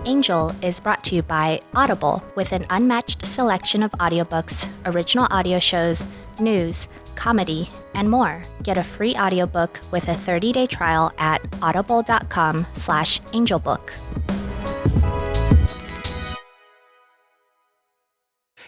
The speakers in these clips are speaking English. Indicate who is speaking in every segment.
Speaker 1: Angel is brought to you by Audible with an unmatched selection of audiobooks, original audio shows, news, comedy, and more. Get a free audiobook with a 30-day trial at audible.com/angelbook.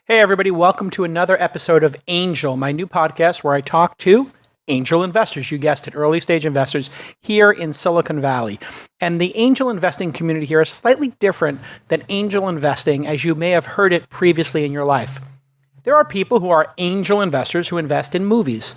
Speaker 2: Hey everybody, welcome to another episode of Angel, my new podcast where I talk to angel investors, you guessed it, early stage investors here in Silicon Valley. And the angel investing community here is slightly different than angel investing as you may have heard it previously in your life. There are people who are angel investors who invest in movies.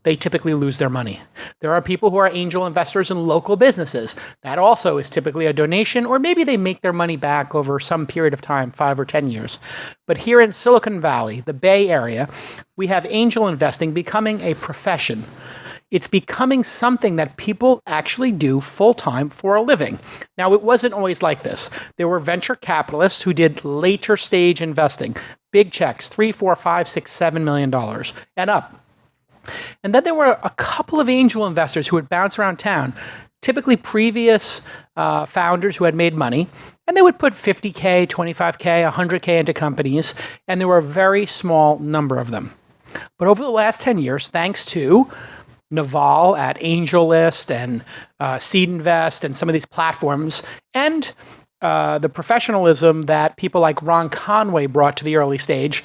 Speaker 2: They typically lose their money. There are people who are angel investors in local businesses. That also is typically a donation, or maybe they make their money back over some period of time, 5 or 10 years. But here in Silicon Valley, the Bay Area, we have angel investing becoming a profession. It's becoming something that people actually do full-time for a living. Now, it wasn't always like this. There were venture capitalists who did later stage investing, big checks, $3, $4, $5, $6, $7 million and up. And then there were a couple of angel investors who would bounce around town, typically previous founders who had made money, and they would put $50K, $25K, $100K into companies, and there were a very small number of them. But over the last 10 years, thanks to Naval at AngelList and Seed Invest and some of these platforms, and the professionalism that people like Ron Conway brought to the early stage,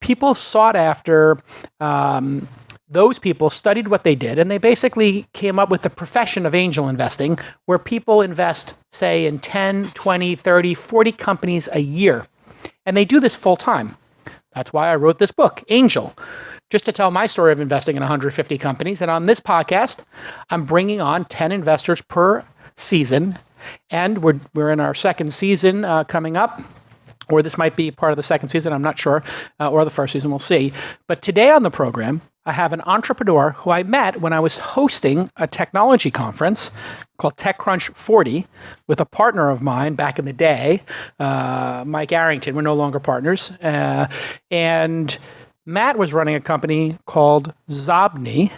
Speaker 2: people sought after those people, studied what they did, and they basically came up with the profession of angel investing, where people invest, say, in 10, 20, 30, 40 companies a year. And they do this full time. That's why I wrote this book, Angel, just to tell my story of investing in 150 companies. And on this podcast, I'm bringing on 10 investors per season. And we're in our second season coming up. Or this might be part of the second season, I'm not sure, or the first season, we'll see. But today on the program, I have an entrepreneur who I met when I was hosting a technology conference called TechCrunch 40 with a partner of mine back in the day, Mike Arrington. We're no longer partners. And Matt was running a company called Zobni,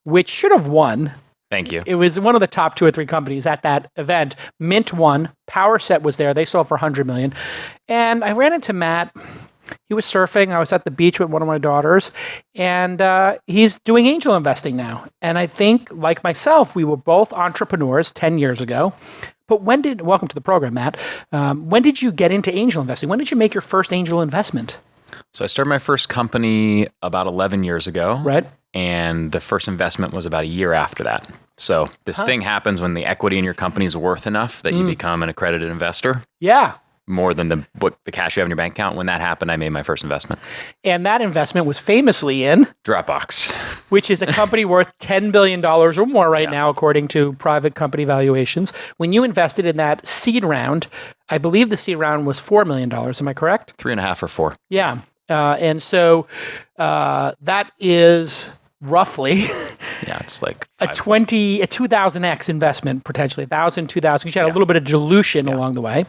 Speaker 2: which should have won.
Speaker 3: Thank you.
Speaker 2: It was one of the top 2 or 3 companies at that event. Mint won. PowerSet was there. They sold for $100 million. And I ran into Matt. He was surfing. I was at the beach with one of my daughters. And he's doing angel investing now. And I think, like myself, we were both entrepreneurs 10 years ago. But welcome to the program, Matt. When did you get into angel investing? When did you make your first angel investment?
Speaker 3: So I started my first company about 11 years ago.
Speaker 2: Right. And
Speaker 3: the first investment was about a year after that. So this thing happens when the equity in your company is worth enough that you become an accredited investor.
Speaker 2: Yeah.
Speaker 3: More than the cash you have in your bank account. When that happened, I made my first investment.
Speaker 2: And that investment was famously in
Speaker 3: Dropbox,
Speaker 2: which is a company worth $10 billion or more right now, according to private company valuations. When you invested in that seed round, I believe the seed round was $4 million. Am I correct?
Speaker 3: 3.5 or 4.
Speaker 2: Yeah. And so that is roughly
Speaker 3: it's like
Speaker 2: a 2,000x investment, potentially 1,000, 2,000, because you had a little bit of dilution along the way.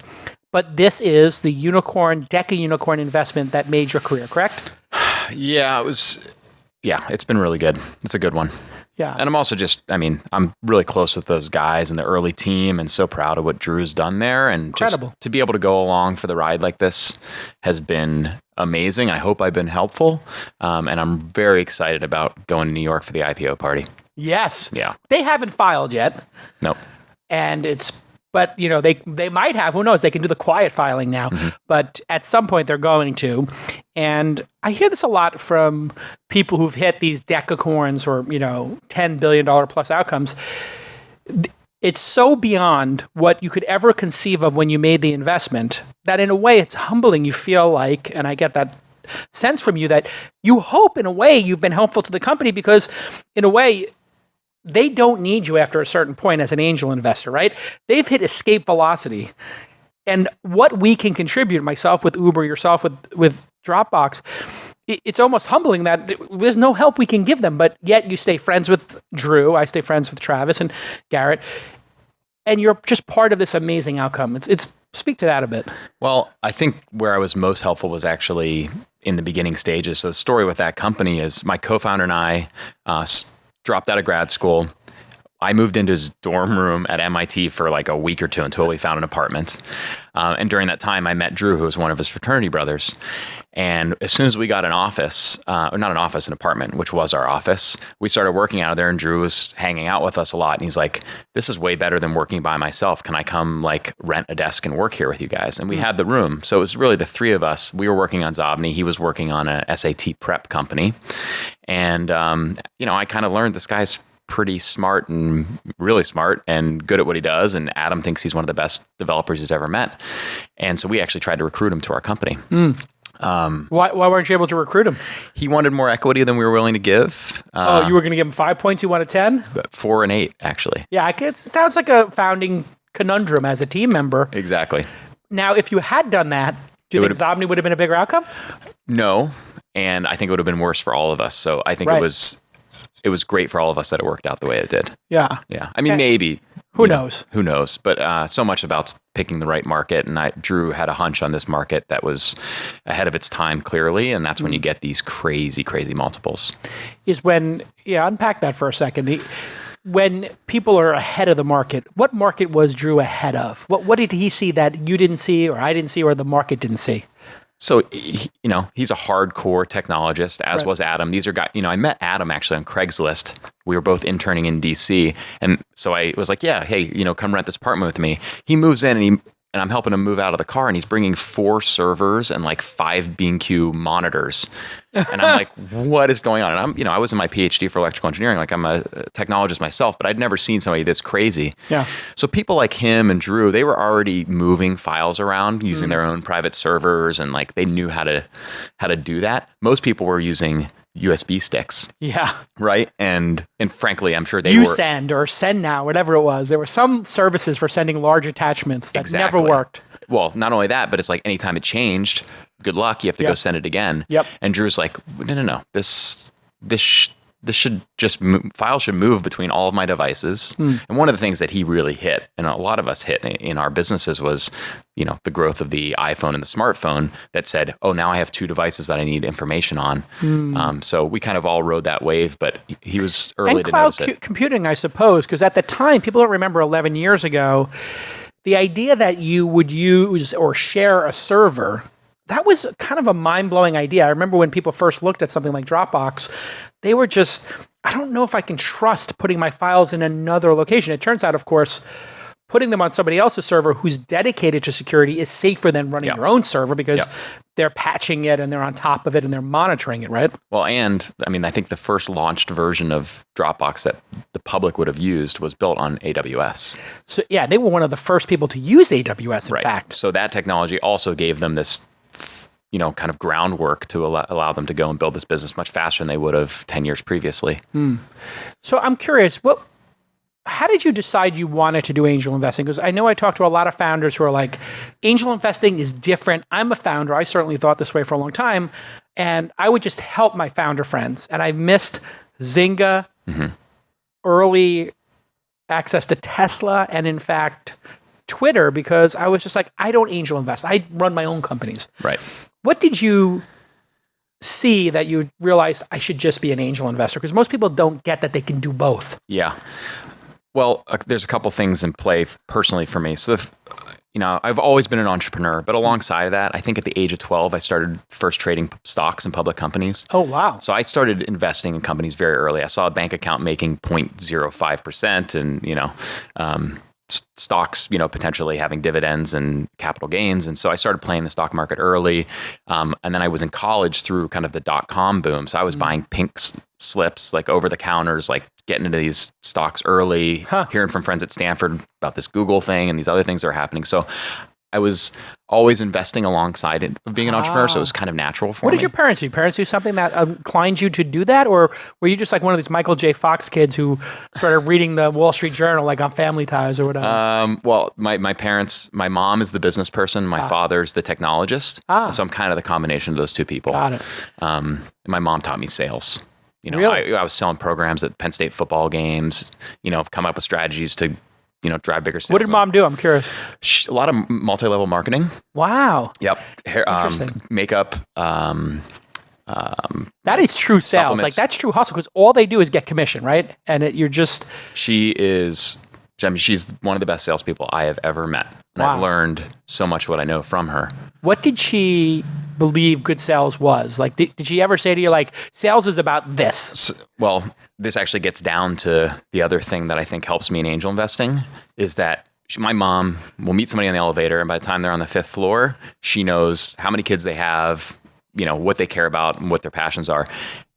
Speaker 2: But this is the Deca unicorn investment that made your career, correct?
Speaker 3: It's been really good. It's a good one.
Speaker 2: Yeah.
Speaker 3: And I'm also I'm really close with those guys and the early team and so proud of what Drew's done there. And
Speaker 2: incredible.
Speaker 3: Just to be able to go along for the ride like this has been amazing. I hope I've been helpful. And I'm very excited about going to New York for the IPO party.
Speaker 2: Yes.
Speaker 3: Yeah.
Speaker 2: They haven't filed yet.
Speaker 3: Nope.
Speaker 2: And but they might have, who knows, they can do the quiet filing now, but at some point they're going to. And I hear this a lot from people who've hit these decacorns or, $10 billion plus outcomes. It's so beyond what you could ever conceive of when you made the investment that in a way it's humbling. You feel like, and I get that sense from you, that you hope in a way you've been helpful to the company because in a way, they don't need you after a certain point as an angel investor, right? They've hit escape velocity. And what we can contribute, myself with Uber, yourself with Dropbox, it's almost humbling that there's no help we can give them, but yet you stay friends with Drew, I stay friends with Travis and Garrett, and you're just part of this amazing outcome. It's speak to that a bit.
Speaker 3: Well, I think where I was most helpful was actually in the beginning stages. So the story with that company is my co-founder and I dropped out of grad school. I moved into his dorm room at MIT for like a week or two until we found an apartment. And during that time, I met Drew, who was one of his fraternity brothers. And as soon as we got an office, or not an office, an apartment, which was our office, we started working out of there, and Drew was hanging out with us a lot. And he's like, this is way better than working by myself. Can I come like rent a desk and work here with you guys? And we had the room. So it was really the three of us. We were working on Zobni. He was working on a SAT prep company. And, I kind of learned this guy's pretty smart and really smart and good at what he does. And Adam thinks he's one of the best developers he's ever met. And so we actually tried to recruit him to our company.
Speaker 2: Why weren't you able to recruit him?
Speaker 3: He wanted more equity than we were willing to give.
Speaker 2: You were going to give him 5 points, you wanted 10?
Speaker 3: 4 and 8, actually.
Speaker 2: Yeah, it sounds like a founding conundrum as a team member.
Speaker 3: Exactly.
Speaker 2: Now, if you had done that, do you think Zobni would have been a bigger outcome?
Speaker 3: No, and I think it would have been worse for all of us. So I think it was great for all of us that it worked out the way it did.
Speaker 2: Yeah.
Speaker 3: Yeah. I mean, maybe.
Speaker 2: Who knows?
Speaker 3: Who knows? But so much about picking the right market. And Drew had a hunch on this market that was ahead of its time, clearly. And that's when you get these crazy, crazy multiples.
Speaker 2: Unpack that for a second. When people are ahead of the market, what market was Drew ahead of? What did he see that you didn't see, or I didn't see, or the market didn't see?
Speaker 3: So, he's a hardcore technologist, as was Adam. These are guys, I met Adam actually on Craigslist. We were both interning in DC. And so I was like, yeah, hey, come rent this apartment with me. He moves in and I'm helping him move out of the car, and he's bringing 4 servers and like 5 B&Q monitors. And I'm like, what is going on? And I was in my PhD for electrical engineering. Like, I'm a technologist myself, but I'd never seen somebody this crazy. Yeah. So people like him and Drew, they were already moving files around using their own private servers, and like they knew how to do that. Most people were using USB sticks.
Speaker 2: Yeah.
Speaker 3: Right. And frankly, I'm sure
Speaker 2: Send or Send Now, whatever it was. There were some services for sending large attachments that never worked.
Speaker 3: Well, not only that, but it's like anytime it changed, good luck. You have to go send it again.
Speaker 2: Yep. And
Speaker 3: Drew's like, no. This should files should move between all of my devices. And one of the things that he really hit, and a lot of us hit in our businesses, was, the growth of the iPhone and the smartphone that said, oh, now I have 2 devices that I need information on. So we kind of all rode that wave, but he was early to notice it. And
Speaker 2: cloud computing, I suppose, because at the time, people don't remember 11 years ago, the idea that you would use or share a server, that was kind of a mind-blowing idea. I remember when people first looked at something like Dropbox, they were just, I don't know if I can trust putting my files in another location. It turns out, of course, putting them on somebody else's server who's dedicated to security is safer than running your own server, because they're patching it and they're on top of it and they're monitoring it, right?
Speaker 3: Well, and I think the first launched version of Dropbox that the public would have used was built on AWS.
Speaker 2: So yeah, they were one of the first people to use AWS, in fact.
Speaker 3: So that technology also gave them this kind of groundwork to allow them to go and build this business much faster than they would have 10 years previously.
Speaker 2: So I'm curious, how did you decide you wanted to do angel investing? Because I know I talked to a lot of founders who are like, angel investing is different. I'm a founder. I certainly thought this way for a long time. And I would just help my founder friends. And I missed Zynga, early access to Tesla, and in fact, Twitter, because I was just like, I don't angel invest. I run my own companies.
Speaker 3: Right.
Speaker 2: What did you see that you realized I should just be an angel investor? Because most people don't get that they can do both.
Speaker 3: Yeah. Well, there's a couple things in play personally for me. So, I've always been an entrepreneur, but alongside of that, I think at the age of 12, I started first trading stocks in public companies.
Speaker 2: Oh, wow.
Speaker 3: So I started investing in companies very early. I saw a bank account making 0.05% and, stocks, potentially having dividends and capital gains. And so I started playing the stock market early. And then I was in college through kind of the .com boom. So I was buying pink slips, like over the counters, like getting into these stocks early, hearing from friends at Stanford about this Google thing and these other things that are happening. So I was always investing alongside it of being an entrepreneur. So it was kind of natural for me.
Speaker 2: What did your parents do? Parents do something that inclined you to do that? Or were you just like one of these Michael J. Fox kids who started reading the Wall Street Journal like on Family Ties or whatever?
Speaker 3: Well, my parents, my mom is the business person. My father's the technologist. So I'm kind of the combination of those two people.
Speaker 2: Got it.
Speaker 3: My mom taught me sales.
Speaker 2: Really?
Speaker 3: I was selling programs at Penn State football games, come up with strategies to drive bigger sales.
Speaker 2: What did mom do? I'm curious.
Speaker 3: A lot of multi-level marketing.
Speaker 2: Wow.
Speaker 3: Yep. Hair, makeup,
Speaker 2: That is true sales.
Speaker 3: supplements.
Speaker 2: Like that's true hustle because all they do is get commission, right? And you're just
Speaker 3: She's one of the best salespeople I have ever met. And
Speaker 2: Wow.
Speaker 3: I've learned so much what I know from her.
Speaker 2: what did she believe good sales was? Like, did she ever say to you like sales is about this?
Speaker 3: Well, this actually gets down to the other thing that I think helps me in angel investing is that my mom will meet somebody on the elevator, and by the time they're on the 5th floor, she knows how many kids they have, what they care about and what their passions are.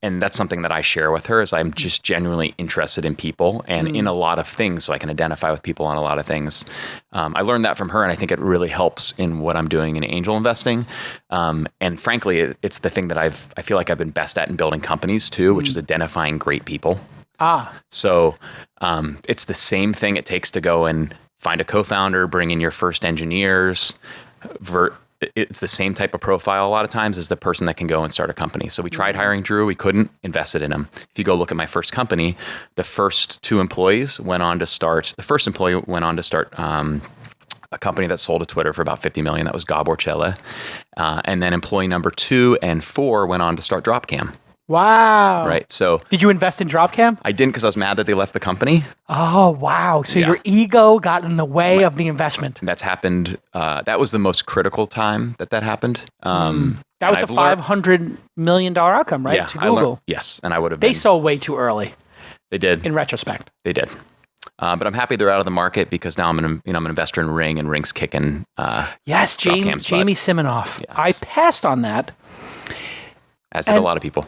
Speaker 3: And that's something that I share with her is I'm just genuinely interested in people and in a lot of things, so I can identify with people on a lot of things. I learned that from her, and I think it really helps in what I'm doing in angel investing. And frankly, it's the thing that I feel like I've been best at in building companies too, which is identifying great people. So it's the same thing it takes to go and find a co-founder, bring in your first engineers. It's the same type of profile a lot of times as the person that can go and start a company. So we tried hiring Drew. We couldn't, invested in him. If you go look at my first company, the first employee went on to start a company that sold to Twitter for about $50 million. That was Gaborcella. And then employee number 2 and 4 went on to start Dropcam.
Speaker 2: Wow.
Speaker 3: Right. So
Speaker 2: Did you invest in Dropcam?
Speaker 3: I didn't because I was mad that they left the company.
Speaker 2: Oh, wow. So
Speaker 3: Yeah.
Speaker 2: your ego got in the way of the investment.
Speaker 3: That's happened. That was the most critical time that happened.
Speaker 2: That was a $500 million outcome, right?
Speaker 3: Yeah,
Speaker 2: To Google.
Speaker 3: yes, and I would have
Speaker 2: They
Speaker 3: been.
Speaker 2: sold way too early
Speaker 3: They did.
Speaker 2: in retrospect.
Speaker 3: They did. But I'm happy they're out of the market because now I'm an investor in Ring, and Ring's kicking.
Speaker 2: Yes, Jamie
Speaker 3: Dropcam's butt.
Speaker 2: Siminoff.
Speaker 3: Yes.
Speaker 2: I passed on that.
Speaker 3: As did a lot of people.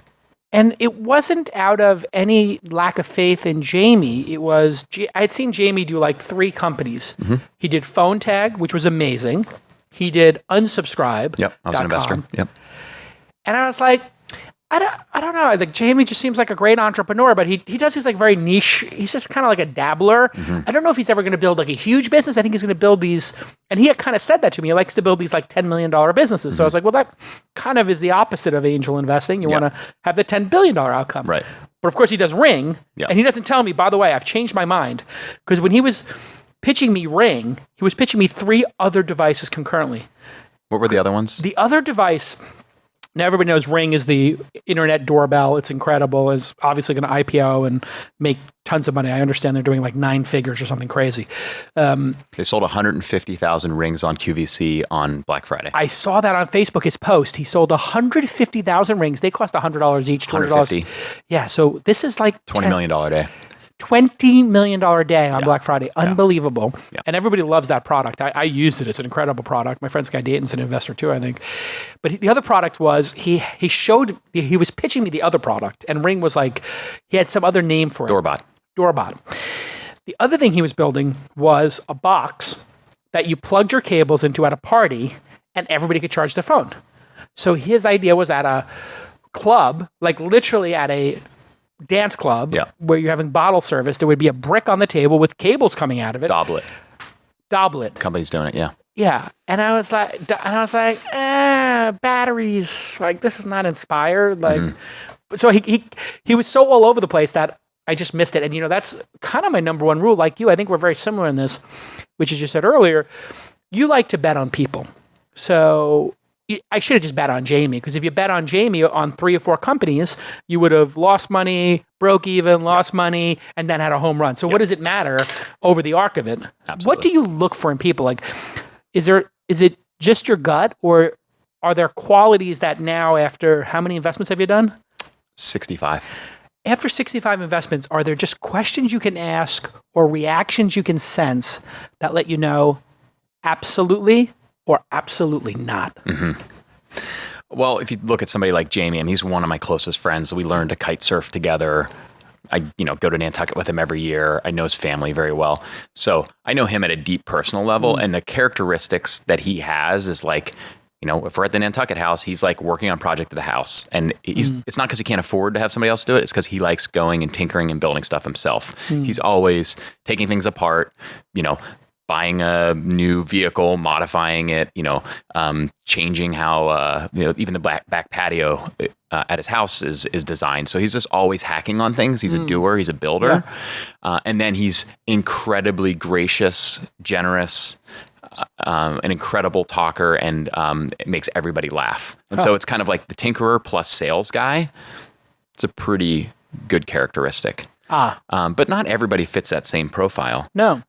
Speaker 2: And it wasn't out of any lack of faith in Jamie. It was, I'd seen Jamie do like 3 companies. He did Phone Tag, which was amazing. He did Unsubscribe.
Speaker 3: Yep, I was an investor. Yep.
Speaker 2: And I was like, I don't know. I think Jamie just seems like a great entrepreneur, but he does these like very niche. He's just kind of like a dabbler. I don't know if he's ever going to build like a huge business. I think he's going to build these, and he had kind of said that to me. He likes to build these like $10 million businesses. So I was like, well, that kind of is the opposite of angel investing. You want to have the $10 billion outcome.
Speaker 3: Right.
Speaker 2: But of course he does Ring,
Speaker 3: Yeah.
Speaker 2: and he doesn't tell me, by the way, I've changed my mind. Because when he was pitching me Ring, he was pitching me 3 other devices concurrently.
Speaker 3: What were the other ones?
Speaker 2: The other device, now everybody knows Ring is the internet doorbell. It's incredible. It's obviously going to IPO and make tons of money. I understand they're doing like 9 figures or something crazy.
Speaker 3: They sold 150,000 rings on QVC on Black Friday.
Speaker 2: I saw that on Facebook, his post. He sold 150,000 rings. They cost $100 each, $200.
Speaker 3: 150.
Speaker 2: Yeah, so this is like
Speaker 3: $20 million day.
Speaker 2: $20 million day on Black Friday. Unbelievable.
Speaker 3: Yeah.
Speaker 2: And everybody loves that product. I used it. It's an incredible product. My friend Sky Dayton's an investor too, I think. But the other product was, he was pitching me the other product, and Ring was like, he had some other name for it. Doorbot. The other thing he was building was a box that you plugged your cables into at a party, and everybody could charge their phone. So his idea was at a club, like literally at a dance club where you're having bottle service, there would be a brick on the table with cables coming out of it. Doblet.
Speaker 3: Company's doing it, yeah.
Speaker 2: Yeah. And I was like, batteries, like this is not inspired. Like, so he was so all over the place that I just missed it. And that's kind of my number one rule. Like you, I think we're very similar in this, which as you said earlier, you like to bet on people. So I should have just bet on Jamie, because if you bet on Jamie on 3 or 4 companies, you would have lost money, broke even, lost money, and then had a home run. So what does it matter over the arc of it?
Speaker 3: Absolutely.
Speaker 2: What do you look for in people? Like, is it just your gut, or are there qualities that now, after how many investments have you done?
Speaker 3: 65.
Speaker 2: After 65 investments, are there just questions you can ask or reactions you can sense that let you know absolutely or absolutely not?
Speaker 3: Well, if you look at somebody like Jamie, he's one of my closest friends. We learned to kite surf together. I, go to Nantucket with him every year. I know his family very well. So I know him at a deep personal level, and the characteristics that he has is like, if we're at the Nantucket house, he's like working on project of the house. And it's not because he can't afford to have somebody else do it. It's because he likes going and tinkering and building stuff himself. He's always taking things apart, buying a new vehicle, modifying it, changing how, even the back patio at his house is designed. So he's just always hacking on things. He's a doer. He's a builder. Yeah. And then he's incredibly gracious, generous, an incredible talker, and it makes everybody laugh. And so it's kind of like the tinkerer plus sales guy. It's a pretty good characteristic. But not everybody fits that same profile.
Speaker 2: No.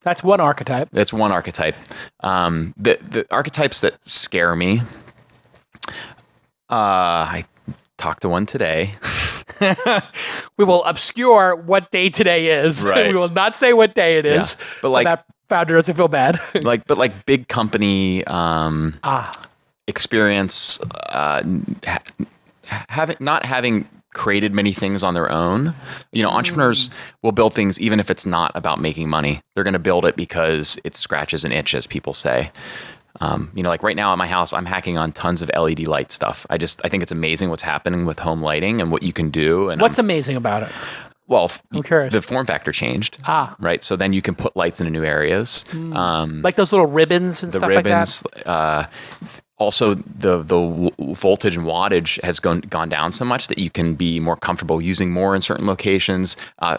Speaker 2: That's one archetype.
Speaker 3: That's one archetype. The archetypes that scare me, I talked to one today.
Speaker 2: We will obscure what day today is.
Speaker 3: Right.
Speaker 2: We will not say what day it is.
Speaker 3: Yeah. But
Speaker 2: so
Speaker 3: like
Speaker 2: that founder doesn't feel bad.
Speaker 3: but big company experience, not having created many things on their own. Entrepreneurs will build things even if it's not about making money. They're going to build it because it scratches an itch, as people say. Like right now at my house, I'm hacking on tons of LED light stuff. I think it's amazing what's happening with home lighting and what you can do. And
Speaker 2: what's amazing about it?
Speaker 3: Well,
Speaker 2: I'm curious.
Speaker 3: The form factor changed. Right. So then you can put lights into new areas.
Speaker 2: Like those little ribbons and stuff like that?
Speaker 3: Also, the voltage and wattage has gone down so much that you can be more comfortable using more in certain locations.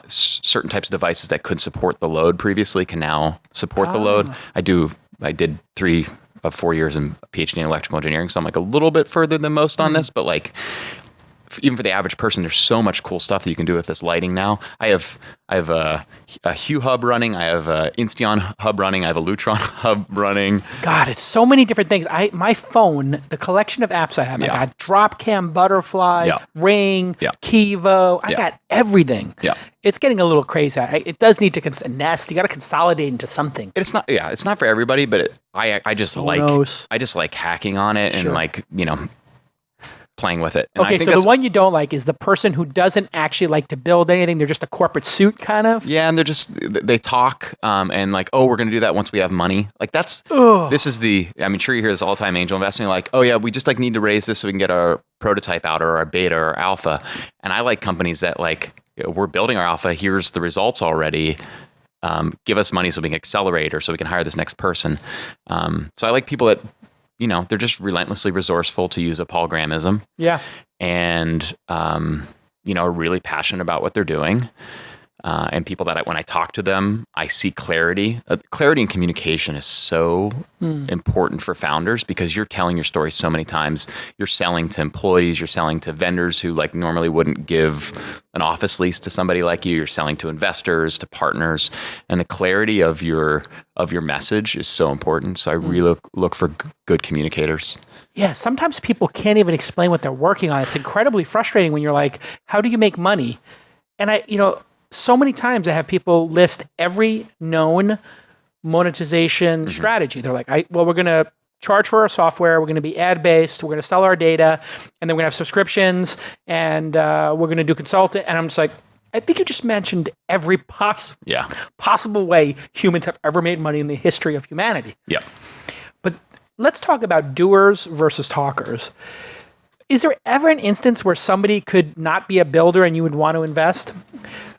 Speaker 3: Certain types of devices that could support the load previously can now support the load. I did 3 of 4 years in PhD in electrical engineering, so I'm like a little bit further than most on this, but like even for the average person, there's so much cool stuff that you can do with this lighting now. I have a Hue hub running. I have a Insteon hub running. I have a Lutron hub running.
Speaker 2: God, it's so many different things. My phone, the collection of apps I have, I got Dropcam, Butterfly, Ring, Kivo. I got everything. Yeah. It's getting a little crazy. It does need to Nest. You got to consolidate into something.
Speaker 3: It's not for everybody, but I just like hacking on it and playing with it. And
Speaker 2: okay, so the one you don't like is the person who doesn't actually like to build anything. They're just a corporate suit kind of.
Speaker 3: Yeah, and they talk and like, oh, we're going to do that once we have money. Like this is sure you hear this all the time, angel investing. Like, oh yeah, we just need to raise this so we can get our prototype out or our beta or alpha. And I like companies that we're building our alpha. Here's the results already. Give us money so we can accelerate or so we can hire this next person. So I like people that, they're just relentlessly resourceful, to use a Paul Grahamism. Yeah. And, are really passionate about what they're doing. And people that when I talk to them, I see clarity. Clarity in communication is so important for founders because you're telling your story so many times. You're selling to employees. You're selling to vendors who normally wouldn't give an office lease to somebody like you. You're selling to investors, to partners, and the clarity of your message is so important. So I really look for good communicators.
Speaker 2: Yeah, sometimes people can't even explain what they're working on. It's incredibly frustrating when you're like, "How do you make money?" And so many times I have people list every known monetization strategy. They're like, we're going to charge for our software. We're going to be ad-based. We're going to sell our data. And then we're going to have subscriptions. And we're going to do consulting. And I'm just like, I think you just mentioned every possible way humans have ever made money in the history of humanity. Yeah. But let's talk about doers versus talkers. Is there ever an instance where somebody could not be a builder and you would want to invest?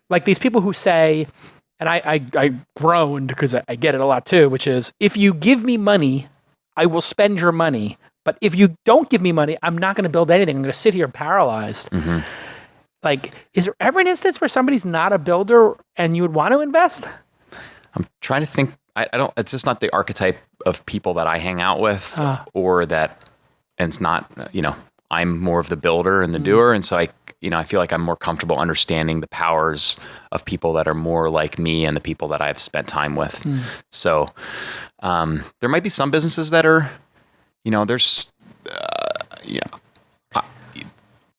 Speaker 2: Like these people who say, and I groaned because I get it a lot too, which is, if you give me money, I will spend your money. But if you don't give me money, I'm not going to build anything. I'm going to sit here paralyzed. Mm-hmm. Like, is there ever an instance where somebody's not a builder and you would want to invest?
Speaker 3: I'm trying to think. I don't, it's just not the archetype of people that I hang out with and it's not, I'm more of the builder and the doer. And so I feel like I'm more comfortable understanding the powers of people that are more like me and the people that I've spent time with. So there might be some businesses that are, there's,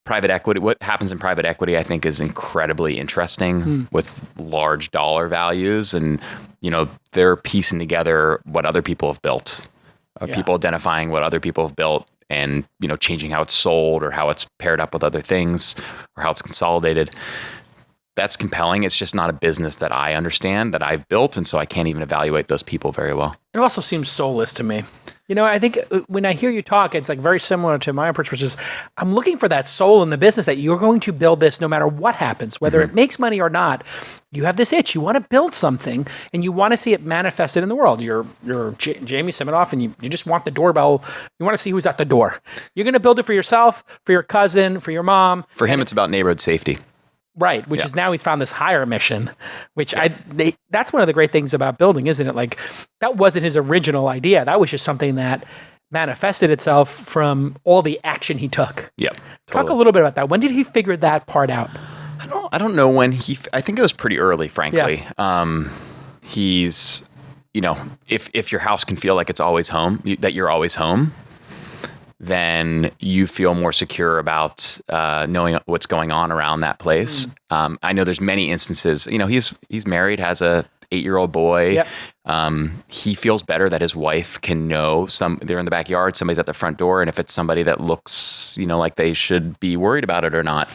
Speaker 3: private equity. What happens in private equity, I think, is incredibly interesting with large dollar values. And, they're piecing together what other people have built, people identifying what other people have built, and changing how it's sold or how it's paired up with other things or how it's consolidated. That's compelling. It's just not a business that I understand, that I've built, and so I can't even evaluate those people very well.
Speaker 2: It also seems soulless to me. I think when I hear you talk, it's very similar to my approach, which is I'm looking for that soul in the business, that you're going to build this no matter what happens, whether it makes money or not. You have this itch. You want to build something, and you want to see it manifested in the world. You're Jamie Siminoff, and you just want the doorbell. You want to see who's at the door. You're going to build it for yourself, for your cousin, for your mom.
Speaker 3: For him, it's about neighborhood safety.
Speaker 2: Right, which is now he's found this higher mission, which that's one of the great things about building, isn't it? Like, that wasn't his original idea. That was just something that manifested itself from all the action he took.
Speaker 3: Yep.
Speaker 2: Talk a little bit about that. When did he figure that part out?
Speaker 3: I don't know when I think it was pretty early, frankly. Yeah. He's, if your house can feel like it's always home, that you're always home, then you feel more secure about knowing what's going on around that place. I know there's many instances, he's married, has a 8-year-old boy. Yep. He feels better that his wife can know they're in the backyard, somebody's at the front door, and if it's somebody that looks, like they should be worried about it or not.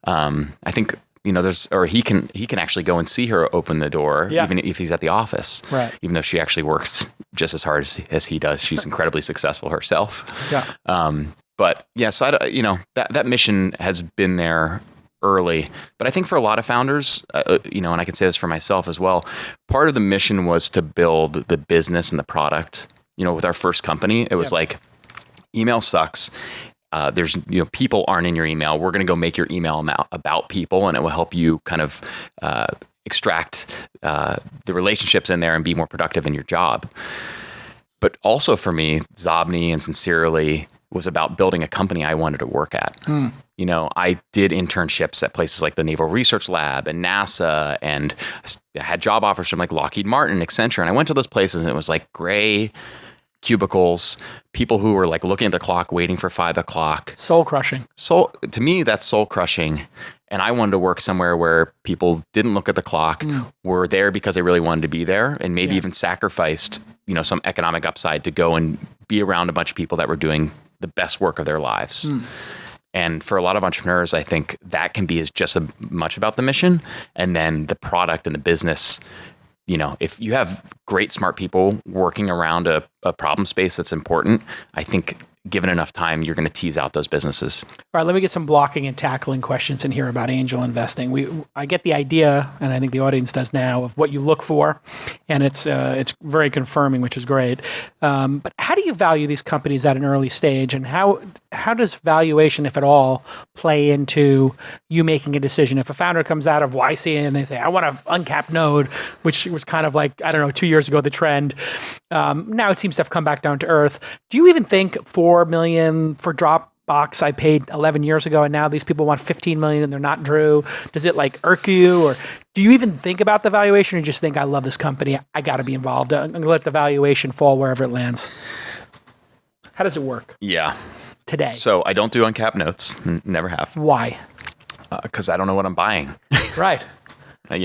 Speaker 3: I think, he can actually go and see her open the door, even if he's at the office, right? Even though she actually works just as hard as he does. She's incredibly successful herself. Yeah. But yeah, so that mission has been there early, but I think for a lot of founders, and I can say this for myself as well, part of the mission was to build the business and the product. With our first company, it was like, email sucks. There's, people aren't in your email. We're going to go make your email about people, and it will help you kind of extract the relationships in there and be more productive in your job. But also for me, Zobni and Sincerely was about building a company I wanted to work at. I did internships at places like the Naval Research Lab and NASA, and I had job offers from like Lockheed Martin, Accenture, and I went to those places and it was like gray cubicles, people who were like looking at the clock, waiting for 5 o'clock.
Speaker 2: Soul crushing.
Speaker 3: To me, that's soul crushing. And I wanted to work somewhere where people didn't look at the clock, were there because they really wanted to be there, and maybe even sacrificed, some economic upside to go and be around a bunch of people that were doing the best work of their lives. And for a lot of entrepreneurs, I think that can be just as much about the mission, and then the product and the business. If you have great, smart people working around a problem space that's important, I think given enough time, you're going to tease out those businesses.
Speaker 2: All right, let me get some blocking and tackling questions in here about angel investing. I get the idea, and I think the audience does now, of what you look for, and it's very confirming, which is great. But how do you value these companies at an early stage, and how does valuation, if at all, play into you making a decision? If a founder comes out of YC and they say, I want an uncapped node, which was kind of like, 2 years ago, the trend. Now it seems to have come back down to earth. Do you even think $4 million for Dropbox I paid 11 years ago, and now these people want $15 million and they're not Drew? Does it irk you, or do you even think about the valuation, or just think, I love this company, I got to be involved, I'm going to let the valuation fall wherever it lands? How does it work?
Speaker 3: Yeah.
Speaker 2: Today.
Speaker 3: So I don't do uncapped notes. Never have.
Speaker 2: Why?
Speaker 3: Because I don't know what I'm buying.
Speaker 2: Right.
Speaker 3: I've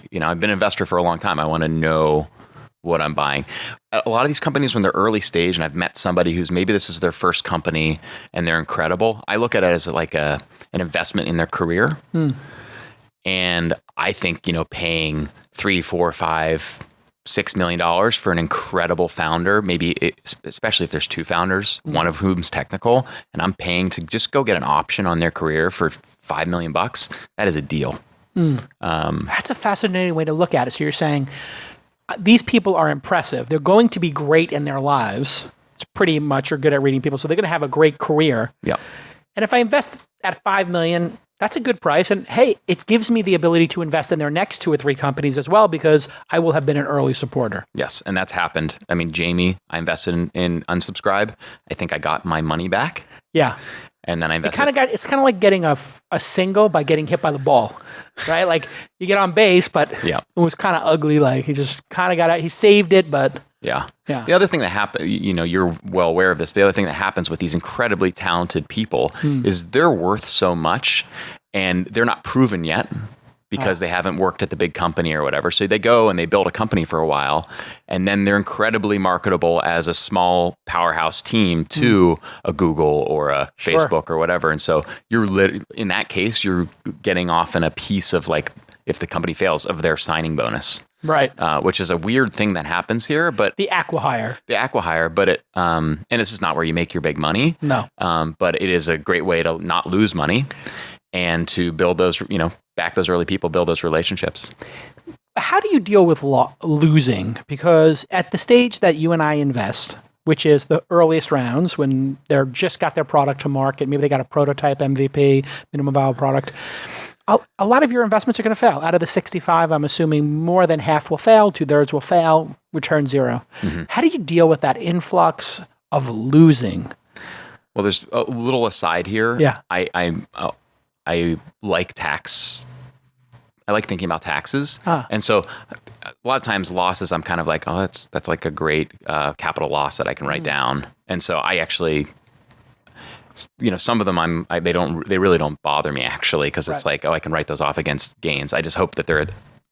Speaker 3: been an investor for a long time. I want to know what I'm buying. A lot of these companies, when they're early stage, and I've met somebody who's maybe this is their first company and they're incredible, I look at it as like an investment in their career. And I think, paying $3, $4, $5, $6 million for an incredible founder, especially if there's two founders, one of whom's technical, and I'm paying to just go get an option on their career for $5 million, that is a deal.
Speaker 2: That's a fascinating way to look at it. So you're saying, these people are impressive. They're going to be great in their lives. It's pretty much are good at reading people, so they're going to have a great career.
Speaker 3: Yeah.
Speaker 2: And if I invest at $5 million, that's a good price. And hey, it gives me the ability to invest in their next 2 or 3 companies as well, because I will have been an early supporter.
Speaker 3: Yes, and that's happened. I mean, Jamie, I invested in Unsubscribe. I think I got my money back.
Speaker 2: Yeah.
Speaker 3: And then I invested.
Speaker 2: It's kind of like getting a single by getting hit by the ball, right? Like you get on base, but it was kind of ugly. Like he just kind of got out. He saved it, but
Speaker 3: yeah. The other thing that happened, you're well aware of this. But the other thing that happens with these incredibly talented people is they're worth so much, and they're not proven yet because they haven't worked at the big company or whatever. So they go and they build a company for a while, and then they're incredibly marketable as a small powerhouse team to a Google or a Facebook or whatever. And so in that case, you're getting often a piece of, like, if the company fails, of their signing bonus.
Speaker 2: Right.
Speaker 3: Which is a weird thing that happens here, but
Speaker 2: the acqui-hire, but
Speaker 3: it, and this is not where you make your big money.
Speaker 2: No.
Speaker 3: But it is a great way to not lose money and to build those, back those early people, build those relationships.
Speaker 2: How do you deal with losing? Because at the stage that you and I invest, which is the earliest rounds when they're just got their product to market. Maybe they got a prototype MVP, minimum viable product. A lot of your investments are going to fail. Out of the 65, I'm assuming more than half will fail, 2/3 will fail, return zero. How do you deal with that influx of losing?
Speaker 3: Well, there's a little aside here.
Speaker 2: Yeah.
Speaker 3: I like tax. I like thinking about taxes. And so a lot of times losses, I'm kind of like, oh, that's like a great capital loss that I can write down. And so I actually, some of them they really don't bother me actually, because it's like, oh, I can write those off against gains. I just hope that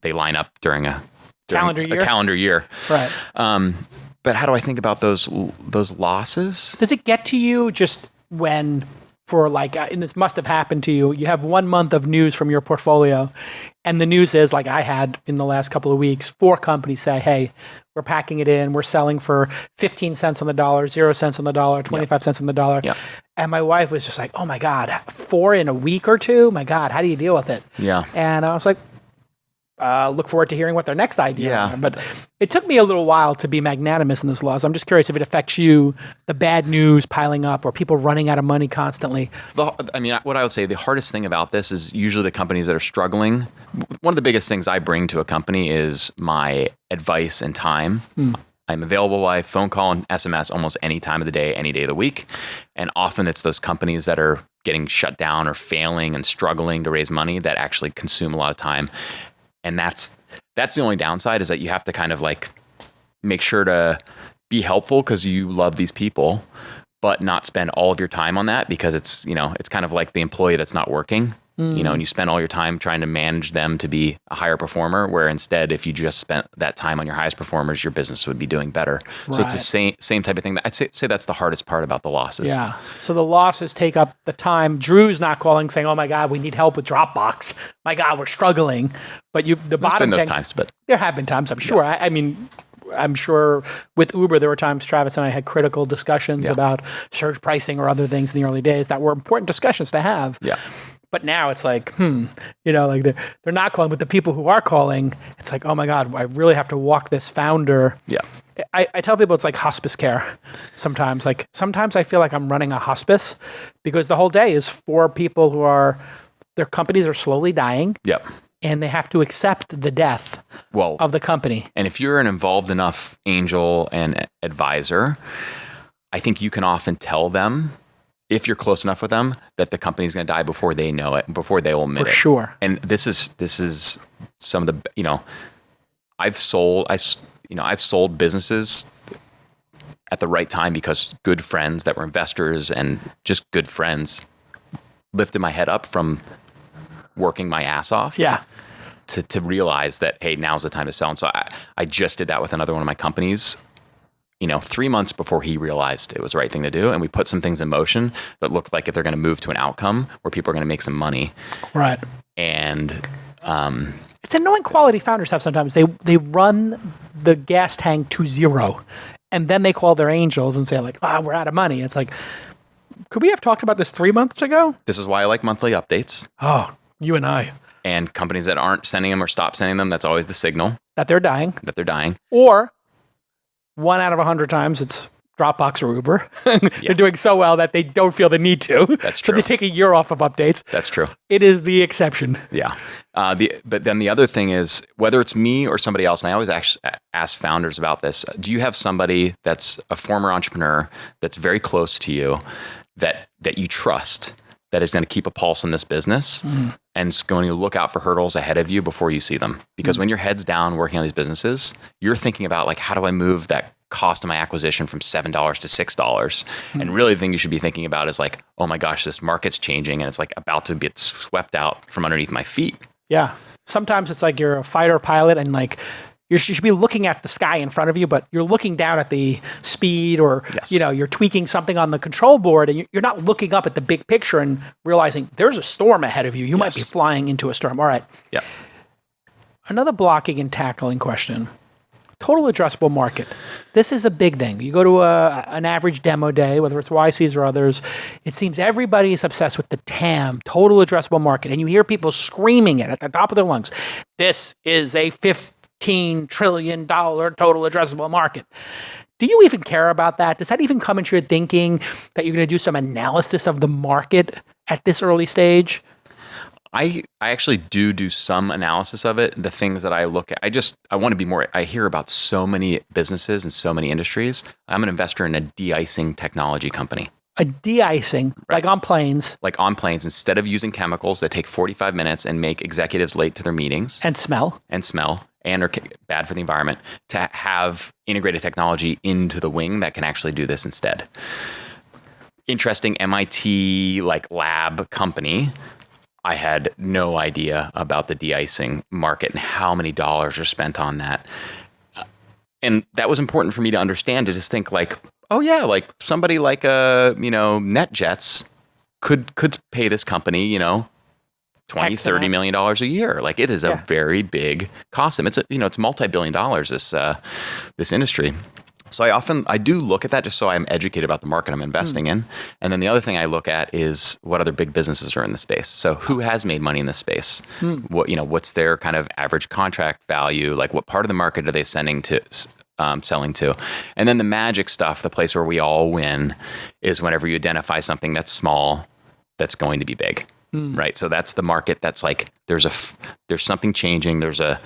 Speaker 3: they line up during a calendar year.
Speaker 2: Right.
Speaker 3: But how do I think about those losses?
Speaker 2: Does it get to you just when, for like, and this must have happened to you, you have 1 month of news from your portfolio, and the news is, like I had in the last couple of weeks, 4 companies say, hey, we're packing it in, we're selling for 15 cents on the dollar, 0 cents on the dollar, 25 cents on the dollar.
Speaker 3: Yep.
Speaker 2: And my wife was just like, oh my God, 4 in a week or 2? My God, how do you deal with it?
Speaker 3: Yeah.
Speaker 2: And I was like, look forward to hearing what their next idea are.
Speaker 3: Yeah.
Speaker 2: But it took me a little while to be magnanimous in this law. So I'm just curious if it affects you, the bad news piling up or people running out of money constantly.
Speaker 3: What I would say, the hardest thing about this is usually the companies that are struggling. One of the biggest things I bring to a company is my advice and time. I'm available by phone call and SMS almost any time of the day, any day of the week. And often it's those companies that are getting shut down or failing and struggling to raise money that actually consume a lot of time. And that's the only downside, is that you have to kind of like make sure to be helpful because you love these people, but not spend all of your time on that, because it's kind of like the employee that's not working, and you spend all your time trying to manage them to be a higher performer, where instead, if you just spent that time on your highest performers, your business would be doing better. Right. So it's the same type of thing. I'd say that's the hardest part about the losses.
Speaker 2: Yeah. So the losses take up the time. Drew's not calling saying, oh my God, we need help with Dropbox. My God, we're struggling. But
Speaker 3: There's been those times, but
Speaker 2: there have been times, I'm sure. Yeah. I mean, I'm sure with Uber, there were times Travis and I had critical discussions about surge pricing or other things in the early days that were important discussions to have.
Speaker 3: Yeah.
Speaker 2: But now it's like, like they're not calling, but the people who are calling, it's like, oh my God, I really have to walk this founder. Yeah. I tell people it's like hospice care sometimes. Like sometimes I feel like I'm running a hospice because the whole day is for people who their companies are slowly dying.
Speaker 3: Yep.
Speaker 2: And they have to accept the death of the company.
Speaker 3: And if you're an involved enough angel and advisor, I think you can often tell them, if you're close enough with them, that the company's going to die before they know it, before they will admit it.
Speaker 2: For sure.
Speaker 3: And this is some of the, I've sold businesses at the right time because good friends that were investors and just good friends lifted my head up from working my ass off.
Speaker 2: Yeah.
Speaker 3: To realize that, hey, now's the time to sell. And so I just did that with another one of my companies, 3 months before he realized it was the right thing to do. And we put some things in motion that looked like if they're going to move to an outcome where people are going to make some money.
Speaker 2: Right.
Speaker 3: And
Speaker 2: it's annoying quality founders have sometimes. They run the gas tank to zero and then they call their angels and say like, we're out of money. It's like, could we have talked about this 3 months ago?
Speaker 3: This is why I like monthly updates.
Speaker 2: Oh, you and I.
Speaker 3: And companies that aren't sending them or stop sending them, that's always the signal.
Speaker 2: That they're dying. Or 1 out of 100 times it's Dropbox or Uber. They're doing so well that they don't feel the need to.
Speaker 3: That's true.
Speaker 2: So they take a year off of updates.
Speaker 3: That's true.
Speaker 2: It is the exception.
Speaker 3: Yeah. But then the other thing is, whether it's me or somebody else, and I always ask founders about this, do you have somebody that's a former entrepreneur that's very close to you that you trust, that is going to keep a pulse on this business and is going to look out for hurdles ahead of you before you see them? Because when your head's down working on these businesses, you're thinking about like, how do I move that cost of my acquisition from $7 to $6? And really the thing you should be thinking about is like, oh my gosh, this market's changing and it's like about to get swept out from underneath my feet.
Speaker 2: Yeah. Sometimes it's like you're a fighter pilot and like, you should be looking at the sky in front of you, but you're looking down at the speed or, you're tweaking something on the control board and you're not looking up at the big picture and realizing there's a storm ahead of you. You might be flying into a storm. All right.
Speaker 3: Yeah.
Speaker 2: Another blocking and tackling question. Total addressable market. This is a big thing. You go to an average demo day, whether it's YCs or others, it seems everybody is obsessed with the TAM, total addressable market. And you hear people screaming it at the top of their lungs. This is a $15 $15 trillion total addressable market. Do you even care about that? Does that even come into your thinking that you're going to do some analysis of the market at this early stage?
Speaker 3: I actually do some analysis of it. The things that I look at, I want to be more, I hear about so many businesses and so many industries. I'm an investor in a de-icing technology company.
Speaker 2: A de-icing,
Speaker 3: Right.
Speaker 2: like on planes.
Speaker 3: Like on planes, instead of using chemicals that take 45 minutes and make executives late to their meetings
Speaker 2: And smell.
Speaker 3: and are bad for the environment, to have integrated technology into the wing that can actually do this instead. Interesting MIT lab company. I had no idea about the de-icing market and how many dollars are spent on that. And that was important for me to understand, to just think oh yeah, somebody NetJets could pay this company, $20, $30 million a year. It is a very big cost. It's multi-billion dollars, this industry. So I do look at that just so I'm educated about the market I'm investing in. And then the other thing I look at is what other big businesses are in the space. So who has made money in this space? What's their kind of average contract value? What part of the market are they selling to? And then the magic stuff, the place where we all win, is whenever you identify something that's small, that's going to be big. Right. So that's the market. That's there's something changing. There's a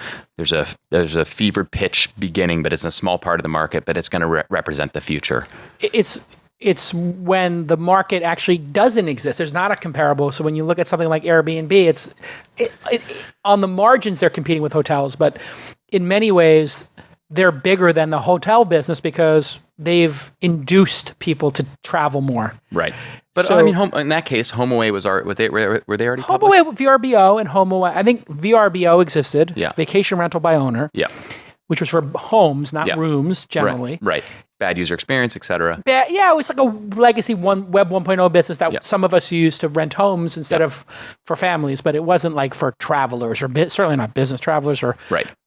Speaker 3: fever pitch beginning, but it's a small part of the market, but it's going to represent the future.
Speaker 2: It's when the market actually doesn't exist. There's not a comparable. So when you look at something like Airbnb, on the margins, they're competing with hotels, but in many ways, they're bigger than the hotel business because they've induced people to travel more.
Speaker 3: Right. But in that case, HomeAway were they already public?
Speaker 2: HomeAway, VRBO, and HomeAway. I think VRBO existed.
Speaker 3: Yeah.
Speaker 2: Vacation rental by owner.
Speaker 3: Yeah.
Speaker 2: Which was for homes, not rooms, generally.
Speaker 3: Right. Bad user experience, et cetera.
Speaker 2: Yeah, it was like a legacy Web 1.0 business that some of us used to rent homes instead of for families, but it wasn't for travelers, or certainly not business travelers, or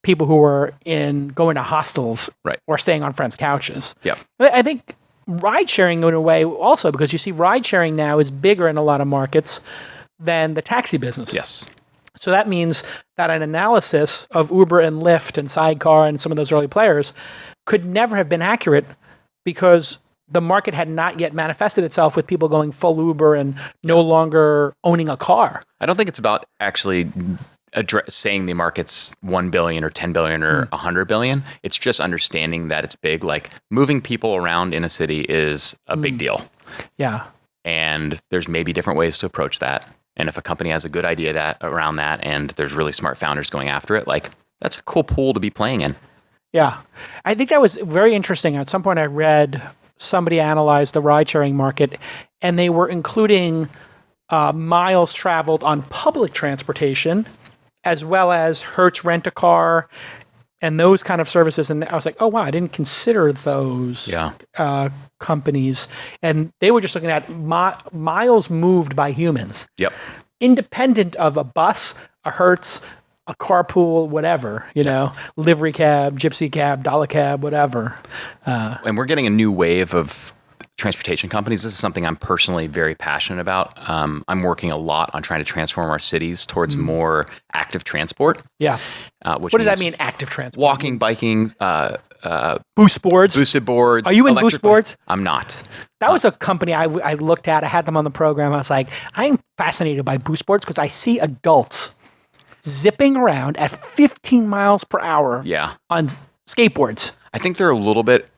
Speaker 2: people who were going to hostels or staying on friends' couches.
Speaker 3: Yeah.
Speaker 2: I think ride sharing in a way also, because you see ride sharing now is bigger in a lot of markets than the taxi business.
Speaker 3: Yes.
Speaker 2: So that means that an analysis of Uber and Lyft and Sidecar and some of those early players could never have been accurate because the market had not yet manifested itself with people going full Uber and no longer owning a car.
Speaker 3: I don't think it's about actually saying the market's 1 billion or 10 billion or 100 billion. It's just understanding that it's big. Moving people around in a city is a big deal.
Speaker 2: Yeah.
Speaker 3: And there's maybe different ways to approach that. And if a company has a good idea around that, and there's really smart founders going after it, that's a cool pool to be playing in.
Speaker 2: Yeah. I think that was very interesting. At some point I read somebody analyzed the ride-sharing market, and they were including miles traveled on public transportation, as well as Hertz Rent-A-Car and those kind of services. And I was like, oh, wow, I didn't consider those companies. And they were just looking at miles moved by humans.
Speaker 3: Yep.
Speaker 2: Independent of a bus, a Hertz, a carpool, whatever, livery cab, gypsy cab, dollar cab, whatever.
Speaker 3: And we're getting a new wave of transportation companies. This is something I'm personally very passionate about. I'm working a lot on trying to transform our cities towards more active transport.
Speaker 2: Yeah.
Speaker 3: What
Speaker 2: does that mean, active transport?
Speaker 3: Walking, biking,
Speaker 2: Boost boards.
Speaker 3: Boosted boards.
Speaker 2: Are you in Boost boards?
Speaker 3: I'm not.
Speaker 2: That was a company I looked at. I had them on the program. I was like, I'm fascinated by Boost boards because I see adults zipping around at 15 miles per hour on skateboards.
Speaker 3: I think they're a little bit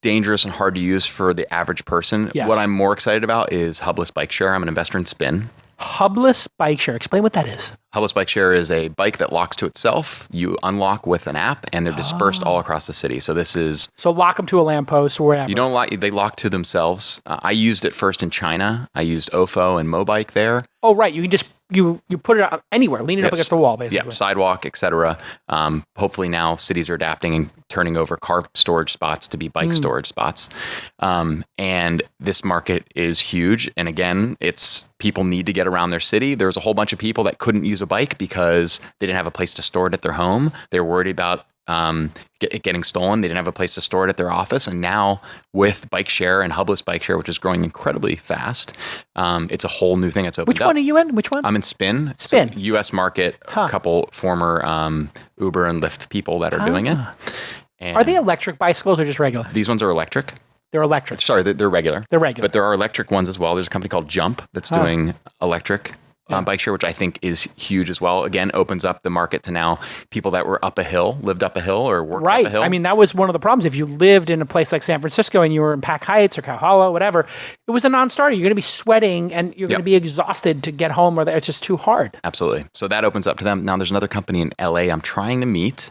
Speaker 3: dangerous and hard to use for the average person.
Speaker 2: Yes.
Speaker 3: What I'm more excited about is hubless bike share. I'm an investor in Spin.
Speaker 2: Hubless bike share. Explain what that is.
Speaker 3: Hubless bike share is a bike that locks to itself. You unlock with an app, and they're dispersed all across the city. So this is...
Speaker 2: So lock them to a lamppost or whatever.
Speaker 3: You don't lock... They lock to themselves. I used it first in China. I used Ofo and Mobike there.
Speaker 2: Oh, right. You can just... You put it out anywhere, lean it up against the wall, basically.
Speaker 3: Yeah, sidewalk, etc. Hopefully now cities are adapting and turning over car storage spots to be bike storage spots. And this market is huge. And again, people need to get around their city. There's a whole bunch of people that couldn't use a bike because they didn't have a place to store it at their home. They're worried about getting stolen. They didn't have a place to store it at their office. And now with bike share and hubless bike share, which is growing incredibly fast, it's a whole new thing that's opened up.
Speaker 2: Which one are you in? Which one?
Speaker 3: I'm in Spin.
Speaker 2: Spin.
Speaker 3: So U.S. market, a couple former Uber and Lyft people that are doing it. And
Speaker 2: are they electric bicycles or just regular?
Speaker 3: These ones are electric.
Speaker 2: They're electric.
Speaker 3: Sorry, they're regular.
Speaker 2: They're regular.
Speaker 3: But there are electric ones as well. There's a company called Jump that's doing electric bike share, which I think is huge as well. Again, opens up the market to now people that were lived up a hill or worked up a hill.
Speaker 2: I mean, that was one of the problems. If you lived in a place like San Francisco and you were in Pac Heights or Kahala, whatever, it was a non-starter. You're going to be sweating and you're going to be exhausted to get home, or it's just too hard.
Speaker 3: Absolutely. So that opens up to them. Now, there's another company in LA I'm trying to meet,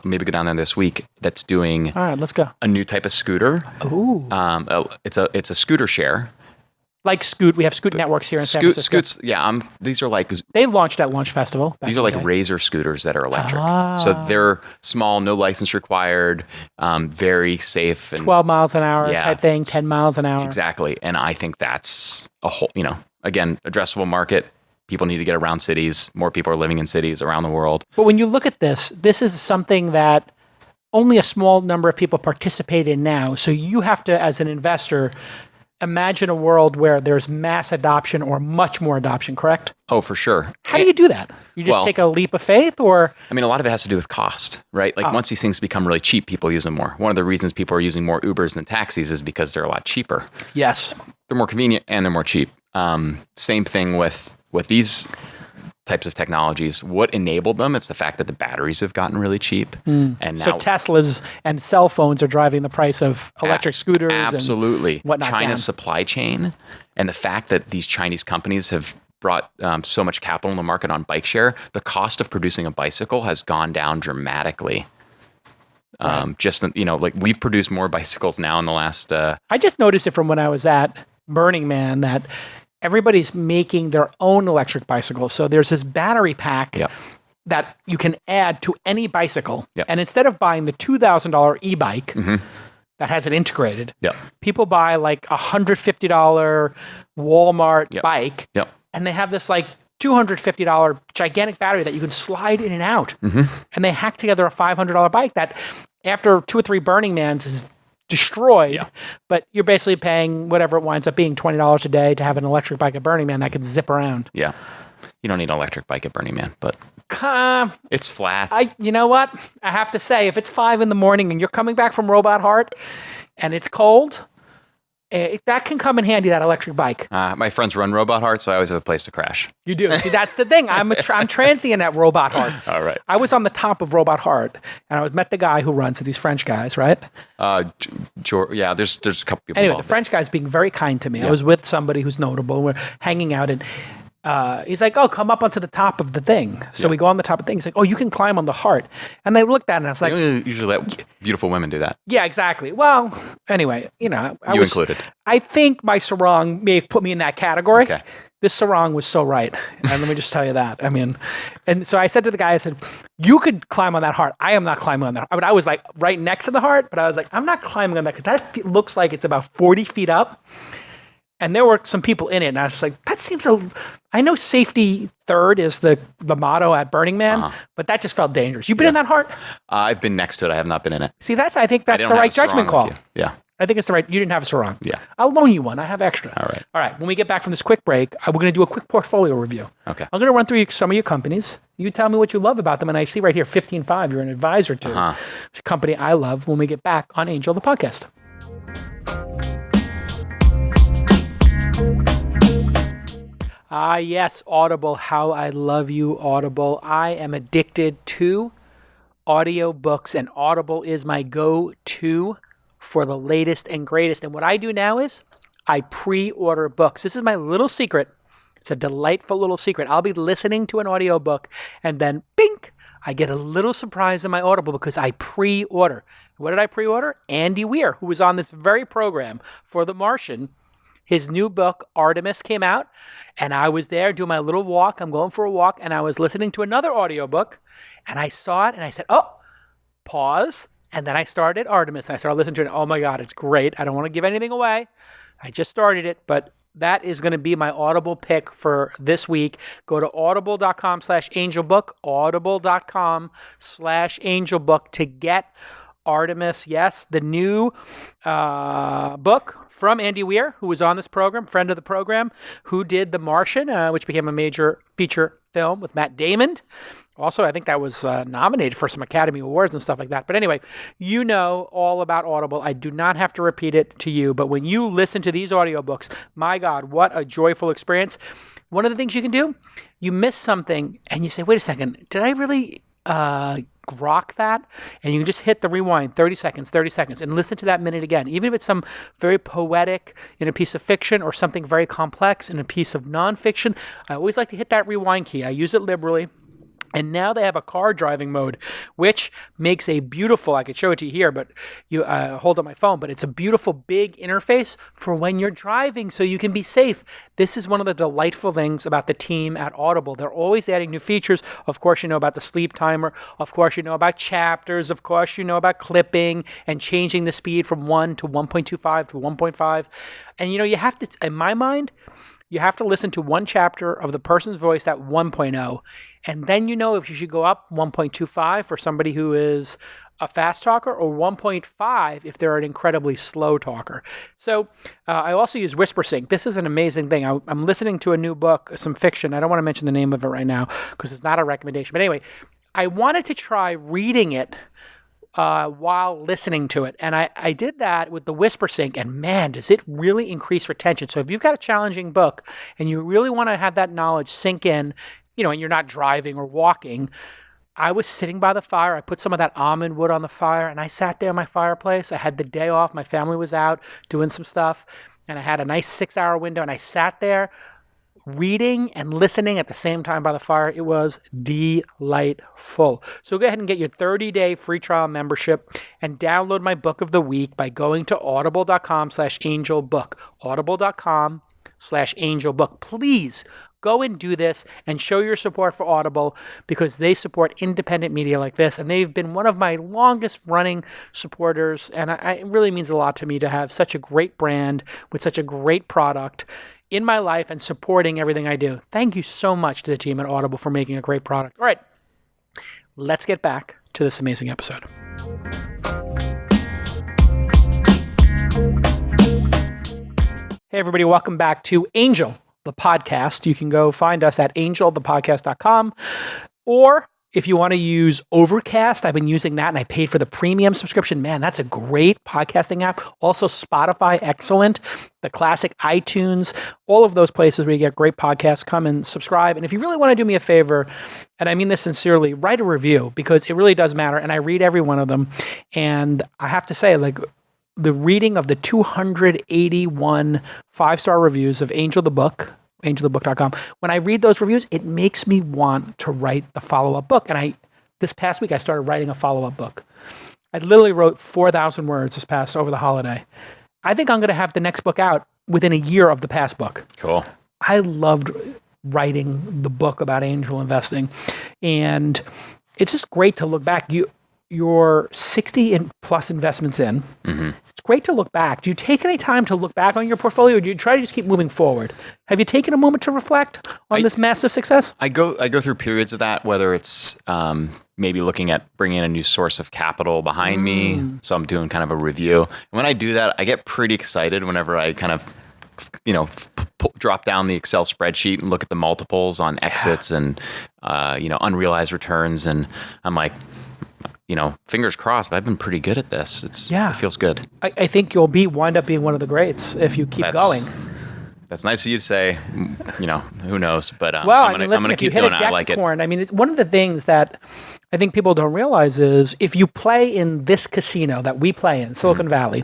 Speaker 3: maybe go down there this week, that's doing
Speaker 2: all right, let's go.
Speaker 3: A new type of scooter.
Speaker 2: Ooh.
Speaker 3: It's a scooter share.
Speaker 2: Like Scoot, we have Scoot networks here in San Francisco.
Speaker 3: Scoots, yeah. These are like
Speaker 2: they launched at Launch Festival.
Speaker 3: These are like Razor scooters that are electric. So they're small, no license required, very safe. And
Speaker 2: 12 miles an hour type thing, 10 miles an hour.
Speaker 3: Exactly. And I think that's a whole, again, addressable market. People need to get around cities. More people are living in cities around the world.
Speaker 2: But when you look at this is something that only a small number of people participate in now. So you have to, as an investor, imagine a world where there's mass adoption or much more adoption, correct?
Speaker 3: Oh, for sure.
Speaker 2: How do you do that? You just take a leap of faith, or?
Speaker 3: I mean, a lot of it has to do with cost, right? Like once these things become really cheap, people use them more. One of the reasons people are using more Ubers than taxis is because they're a lot cheaper.
Speaker 2: Yes.
Speaker 3: They're more convenient and they're more cheap. Same thing with these types of technologies. What enabled them? It's the fact that the batteries have gotten really cheap. And now,
Speaker 2: so Teslas and cell phones are driving the price of electric scooters
Speaker 3: absolutely.
Speaker 2: And whatnot.
Speaker 3: China's supply chain and the fact that these Chinese companies have brought so much capital in the market on bike share, the cost of producing a bicycle has gone down dramatically. Just, like we've produced more bicycles now in the last...
Speaker 2: I just noticed it from when I was at Burning Man that everybody's making their own electric bicycles. So there's this battery pack that you can add to any bicycle.
Speaker 3: Yep.
Speaker 2: And instead of buying the $2,000 e-bike that has it integrated, people buy like $150 Walmart bike.
Speaker 3: Yep.
Speaker 2: And they have this like $250 gigantic battery that you can slide in and out. And they hack together a $500 bike that after 2 or 3 Burning Mans is destroyed, but you're basically paying whatever it winds up being, $20 a day to have an electric bike at Burning Man that can zip around.
Speaker 3: Yeah. You don't need an electric bike at Burning Man, but it's flat.
Speaker 2: You know what? I have to say, if it's 5 a.m. and you're coming back from Robot Heart and it's cold, that can come in handy, that electric bike.
Speaker 3: My friends run Robot Heart, so I always have a place to crash.
Speaker 2: You do. See, that's the thing. I'm transient at Robot Heart.
Speaker 3: All right.
Speaker 2: I was on the top of Robot Heart, and I met the guy who runs it, these French guys, right?
Speaker 3: Yeah, there's a couple people
Speaker 2: Anyway,
Speaker 3: involved.
Speaker 2: the French guy's being very kind to me. I was with somebody who's notable, and we're hanging out, and he's like, oh, come up onto the top of the thing. So we go on the top of the thing. He's like, oh, you can climb on the heart. And they looked at it, and I was like...
Speaker 3: Usually let beautiful women do that.
Speaker 2: Yeah, exactly. Well, anyway, I was
Speaker 3: included.
Speaker 2: I think my sarong may have put me in that category.
Speaker 3: Okay.
Speaker 2: This sarong was so right. And let me just tell you that. I mean, and so I said to the guy, I said, you could climb on that heart. I am not climbing on that. I mean, I was like right next to the heart, but I was like, I'm not climbing on that because that looks like it's about 40 feet up. And there were some people in it, and I was like, that seems I know safety third is the motto at Burning Man, but that just felt dangerous. You've been in that heart?
Speaker 3: I've been next to it. I have not been in it.
Speaker 2: See, I think that's the right judgment call.
Speaker 3: Yeah.
Speaker 2: I think it's the right. You didn't have a sarong.
Speaker 3: Yeah.
Speaker 2: I'll loan you one. I have extra.
Speaker 3: All right.
Speaker 2: All right. When we get back from this quick break, we're going to do a quick portfolio review.
Speaker 3: Okay.
Speaker 2: I'm going to run through some of your companies. You tell me what you love about them. And I see right here, 15.5, you're an advisor to. It's a company I love when we get back on Angel the Podcast. Yes, Audible. How I love you, Audible. I am addicted to audiobooks, and Audible is my go-to for the latest and greatest. And what I do now is I pre-order books. This is my little secret. It's a delightful little secret. I'll be listening to an audiobook, and then, bink, I get a little surprise in my Audible because I pre-order. What did I pre-order? Andy Weir, who was on this very program for The Martian. His new book, Artemis, came out, and I was there doing my little walk. I'm going for a walk, and I was listening to another audiobook, and I saw it, and I said, oh, pause, and then I started Artemis, and I started listening to it. Oh, my God, it's great. I don't want to give anything away. I just started it, but that is going to be my Audible pick for this week. Go to audible.com/angelbook, audible.com/angelbook to get Artemis, yes, the new book from Andy Weir, who was on this program, friend of the program, who did The Martian, which became a major feature film with Matt Damon. Also, I think that was nominated for some Academy Awards and stuff like that. But anyway, you know all about Audible. I do not have to repeat it to you. But when you listen to these audiobooks, my God, what a joyful experience. One of the things you can do, you miss something and you say, wait a second, did I really grok that? And you can just hit the rewind, 30 seconds, and listen to that minute again. Even if it's some very poetic in a piece of fiction or something very complex in a piece of nonfiction, I always like to hit that rewind key. I use it liberally. And now they have a car driving mode, which makes a beautiful, I could show it to you here, but you hold on my phone, but it's a beautiful big interface for when you're driving so you can be safe. This is one of the delightful things about the team at Audible. They're always adding new features. Of course, you know about the sleep timer. Of course, you know about chapters. Of course, you know about clipping and changing the speed from 1 to 1.25 to 1.5. And, you have to, in my mind, you have to listen to one chapter of the person's voice at 1.0. And then if you should go up 1.25 for somebody who is a fast talker, or 1.5 if they're an incredibly slow talker. So I also use WhisperSync. This is an amazing thing. I'm listening to a new book, some fiction. I don't want to mention the name of it right now because it's not a recommendation. But anyway, I wanted to try reading it while listening to it. And I did that with the WhisperSync, and man, does it really increase retention. So if you've got a challenging book and you really want to have that knowledge sink in, and you're not driving or walking, I was sitting by the fire. I put some of that almond wood on the fire, and I sat there in my fireplace. I had the day off. My family was out doing some stuff, and I had a nice 6-hour window, and I sat there reading and listening at the same time by the fire. It was delightful. So go ahead and get your 30-day free trial membership and download my book of the week by going to audible.com/angelbook, audible.com/angelbook. Please go and do this and show your support for Audible, because they support independent media like this, and they've been one of my longest running supporters, and it really means a lot to me to have such a great brand with such a great product in my life and supporting everything I do. Thank you so much to the team at Audible for making a great product. All right, let's get back to this amazing episode. Hey everybody, welcome back to Angel, the podcast. You can go find us at angelthepodcast.com, or if you want to use Overcast, I've been using that and I paid for the premium subscription. Man, that's a great podcasting app. Also Spotify, excellent. The classic iTunes, all of those places where you get great podcasts, come and subscribe. And if you really want to do me a favor, and I mean this sincerely, write a review, because it really does matter. And I read every one of them. And I have to say, the reading of the 281 5-star reviews of Angel the Book, angelthebook.com, when I read those reviews, it makes me want to write the follow-up book. And this past week, I started writing a follow-up book. I literally wrote 4,000 words over the holiday. I think I'm going to have the next book out within a year of the past book.
Speaker 3: Cool.
Speaker 2: I loved writing the book about angel investing. And it's just great to look back. You're 60 and plus investments in. Mm-hmm. It's great to look back. Do you take any time to look back on your portfolio, or do you try to just keep moving forward? Have you taken a moment to reflect on this massive success?
Speaker 3: I go through periods of that, whether it's maybe looking at bringing in a new source of capital behind me. So I'm doing kind of a review. And when I do that, I get pretty excited whenever I kind of, drop down the Excel spreadsheet and look at the multiples on exits and, unrealized returns. And I'm like, fingers crossed, but I've been pretty good at this. It feels good.
Speaker 2: I think you'll wind up being one of the greats if you keep going.
Speaker 3: That's nice of you to say. Who knows? But I'm going to keep doing it. I like it.
Speaker 2: It's one of the things that I think people don't realize is if you play in this casino that we play in, Silicon Valley,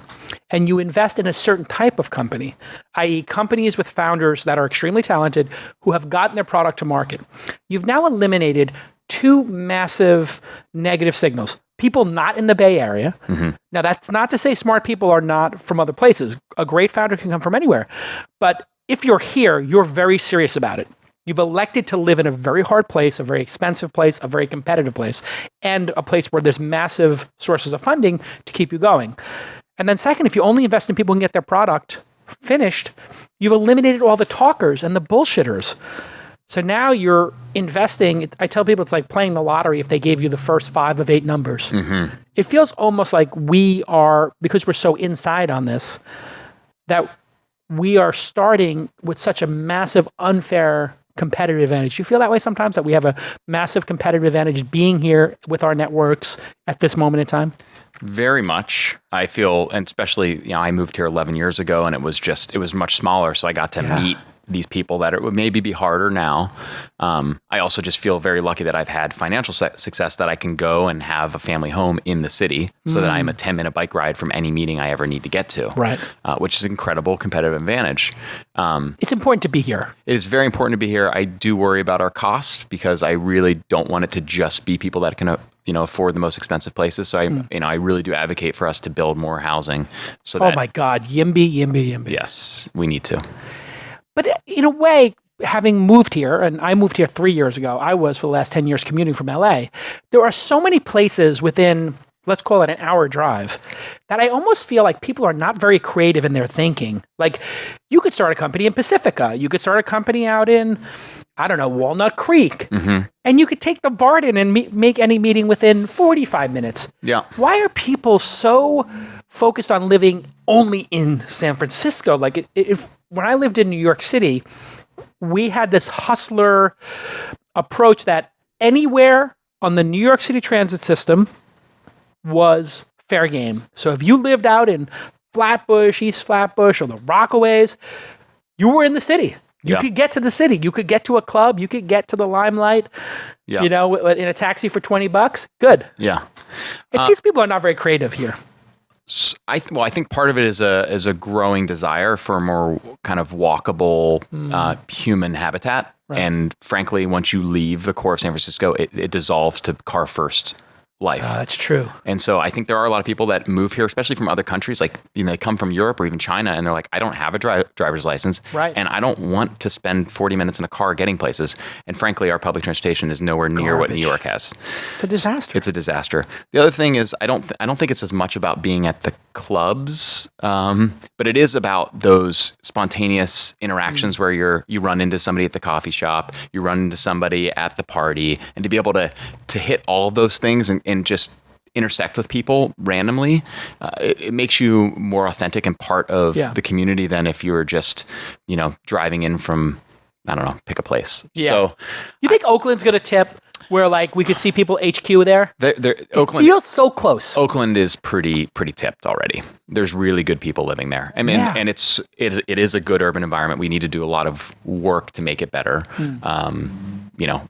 Speaker 2: and you invest in a certain type of company, i.e. companies with founders that are extremely talented who have gotten their product to market, you've now eliminated two massive negative signals. People not in the Bay Area. Mm-hmm. Now, that's not to say smart people are not from other places. A great founder can come from anywhere. But if you're here, you're very serious about it. You've elected to live in a very hard place, a very expensive place, a very competitive place, and a place where there's massive sources of funding to keep you going. And then second, if you only invest in people who can get their product finished, You've eliminated all the talkers and the bullshitters. So now you're investing. I tell people it's like playing the lottery if they gave you the first 5 of 8 numbers.
Speaker 3: Mm-hmm.
Speaker 2: It feels almost like we are, because we're so inside on this, that we are starting with such a massive, unfair competitive advantage. You feel that way sometimes, that we have a massive competitive advantage being here with our networks at this moment in time?
Speaker 3: Very much. I feel, and especially, I moved here 11 years ago and it was much smaller. So I got to meet these people that it would maybe be harder now. I also just feel very lucky that I've had financial success that I can go and have a family home in the city so that I'm a 10-minute bike ride from any meeting I ever need to get to.
Speaker 2: Right.
Speaker 3: Which is an incredible competitive advantage.
Speaker 2: It's important to be here.
Speaker 3: It is very important to be here. I do worry about our costs because I really don't want it to just be people that can afford the most expensive places. So I really do advocate for us to build more housing. So that,
Speaker 2: oh my God, YIMBY.
Speaker 3: Yes, we need to.
Speaker 2: But in a way, having moved here, and I moved here 3 years ago, I was for the last 10 years commuting from LA. There are so many places within, let's call it an hour drive, that I almost feel like people are not very creative in their thinking. Like, you could start a company in Pacifica. You could start a company out in, I don't know, Walnut Creek.
Speaker 3: Mm-hmm.
Speaker 2: And you could take the BART in and make any meeting within 45 minutes.
Speaker 3: Yeah.
Speaker 2: Why are people so focused on living only in San Francisco? Like, when I lived in New York City, we had this hustler approach that anywhere on the New York City transit system was fair game. So if you lived out in Flatbush, East Flatbush, or the Rockaways, you were in the city. You could get to the city. You could get to a club. You could get to the Limelight, in a taxi for $20. Good.
Speaker 3: Yeah.
Speaker 2: It seems people are not very creative here.
Speaker 3: I think part of it is a growing desire for a more kind of walkable human habitat. Right. And frankly, once you leave the core of San Francisco, it dissolves to car first life.
Speaker 2: That's true.
Speaker 3: And so I think there are a lot of people that move here, especially from other countries, like they come from Europe or even China, and they're like, I don't have a driver's license,
Speaker 2: right? And
Speaker 3: I don't want to spend 40 minutes in a car getting places. And frankly, our public transportation is nowhere near what New York has.
Speaker 2: It's a disaster.
Speaker 3: It's a disaster. The other thing is, I don't think it's as much about being at the clubs, but it is about those spontaneous interactions where you run into somebody at the coffee shop, you run into somebody at the party, and to be able to hit all of those things and just intersect with people randomly, it makes you more authentic and part of the community than if you were just, driving in from, I don't know, pick a place.
Speaker 2: Yeah.
Speaker 3: So
Speaker 2: you think Oakland's going to tip where like we could see people HQ there?
Speaker 3: Oakland
Speaker 2: feels so close.
Speaker 3: Oakland is pretty tipped already. There's really good people living there. I mean, and it is a good urban environment. We need to do a lot of work to make it better.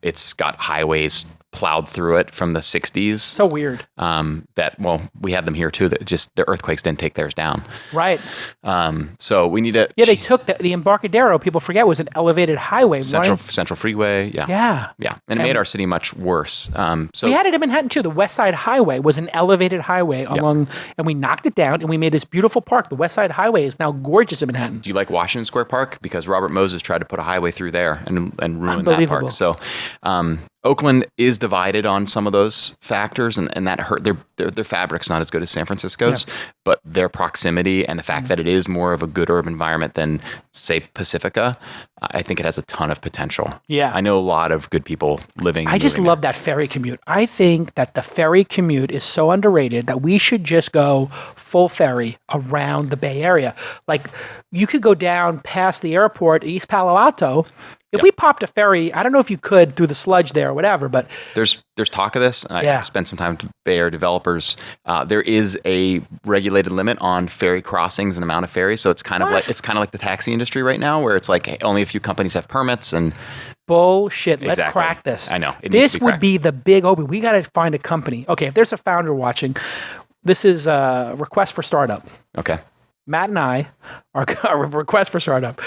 Speaker 3: It's got highways plowed through it from the 60s.
Speaker 2: So weird.
Speaker 3: We had them here too. That just the earthquakes didn't take theirs down.
Speaker 2: Right.
Speaker 3: So we need to.
Speaker 2: Yeah, they took the Embarcadero. People forget was an elevated highway.
Speaker 3: Central Freeway. Yeah. And it made our city much worse. So
Speaker 2: we had it in Manhattan too. The West Side Highway was an elevated highway and we knocked it down and we made this beautiful park. The West Side Highway is now gorgeous in Manhattan.
Speaker 3: Do you like Washington Square Park? Because Robert Moses tried to put a highway through there and ruin that park. So. Oakland is divided on some of those factors, and that hurt. Their fabric's not as good as San Francisco's, but their proximity and the fact that it is more of a good urban environment than, say, Pacifica, I think it has a ton of potential. Yeah, I know a lot of good people living.
Speaker 2: I just love that ferry commute. I think that the ferry commute is so underrated that we should just go full ferry around the Bay Area. Like you could go down past the airport, East Palo Alto. If we popped a ferry, I don't know if you could through the sludge there or whatever, but
Speaker 3: there's talk of this. And I spent some time with Bay Area developers. There is a regulated limit on ferry crossings and amount of ferries, so it's kind of like the taxi industry right now, where it's like only a few companies have permits and.
Speaker 2: Bullshit. Let's crack this.
Speaker 3: I know.
Speaker 2: This would be the big open. We got to find a company. Okay, if there's a founder watching, this is a request for startup.
Speaker 3: Okay.
Speaker 2: Matt and I are a request for startup.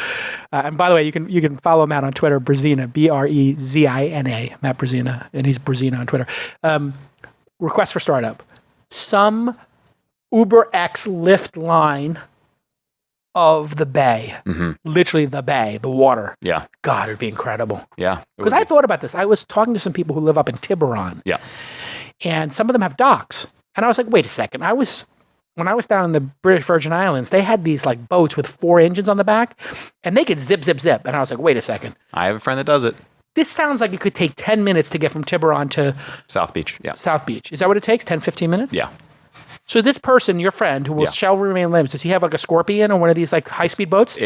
Speaker 2: And by the way, you can follow Matt on Twitter, Brezina, Brezina, Matt Brezina, and he's Brezina on Twitter. Request for startup. Some Uber X Lyft line of the Bay. Mm-hmm. Literally the Bay, the water.
Speaker 3: Yeah.
Speaker 2: God, it'd be incredible.
Speaker 3: Yeah.
Speaker 2: Because I thought about this. I was talking to some people who live up in Tiburon.
Speaker 3: Yeah.
Speaker 2: And some of them have docks. And I was like, wait a second. I was when I was down in the British Virgin Islands, they had these like boats with 4 engines on the back, and they could zip, zip, zip. And I was like, wait a second.
Speaker 3: I have a friend that does it.
Speaker 2: This sounds like it could take 10 minutes to get from Tiburon to
Speaker 3: South Beach. Yeah.
Speaker 2: South Beach. Is that what it takes? 10, 15 minutes?
Speaker 3: Yeah.
Speaker 2: So this person, your friend, who will shall remain nameless, does he have like a Scorpion or one of these like high-speed boats?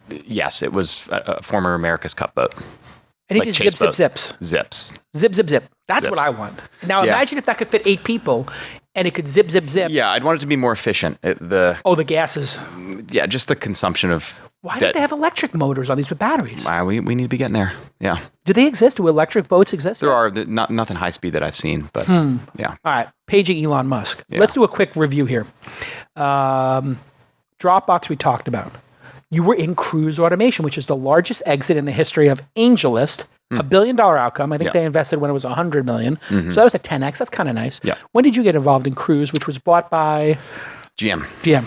Speaker 3: Yes, it was a former America's Cup boat.
Speaker 2: And he
Speaker 3: Like
Speaker 2: just
Speaker 3: chase
Speaker 2: zips.
Speaker 3: Zips.
Speaker 2: Zip, zip, zip. That's what
Speaker 3: Zips.
Speaker 2: I want. Now imagine if that could fit 8 people and it could zip, zip, zip.
Speaker 3: Yeah, I'd want it to be more efficient.
Speaker 2: The gases.
Speaker 3: Yeah, just the consumption of...
Speaker 2: Why don't they have electric motors on these with batteries?
Speaker 3: We need to be getting there. Yeah.
Speaker 2: Do they exist? Do electric boats exist?
Speaker 3: There are nothing high speed that I've seen, but yeah.
Speaker 2: All right. Paging Elon Musk.
Speaker 3: Yeah.
Speaker 2: Let's do a quick review here. Dropbox we talked about. You were in cruise automation, which is the largest exit in the history of AngelList. $1 billion outcome. I think they invested when it was $100 million. So that was a 10x. That's kind of nice.
Speaker 3: Yeah.
Speaker 2: When did you get involved in cruise, which was bought by
Speaker 3: GM?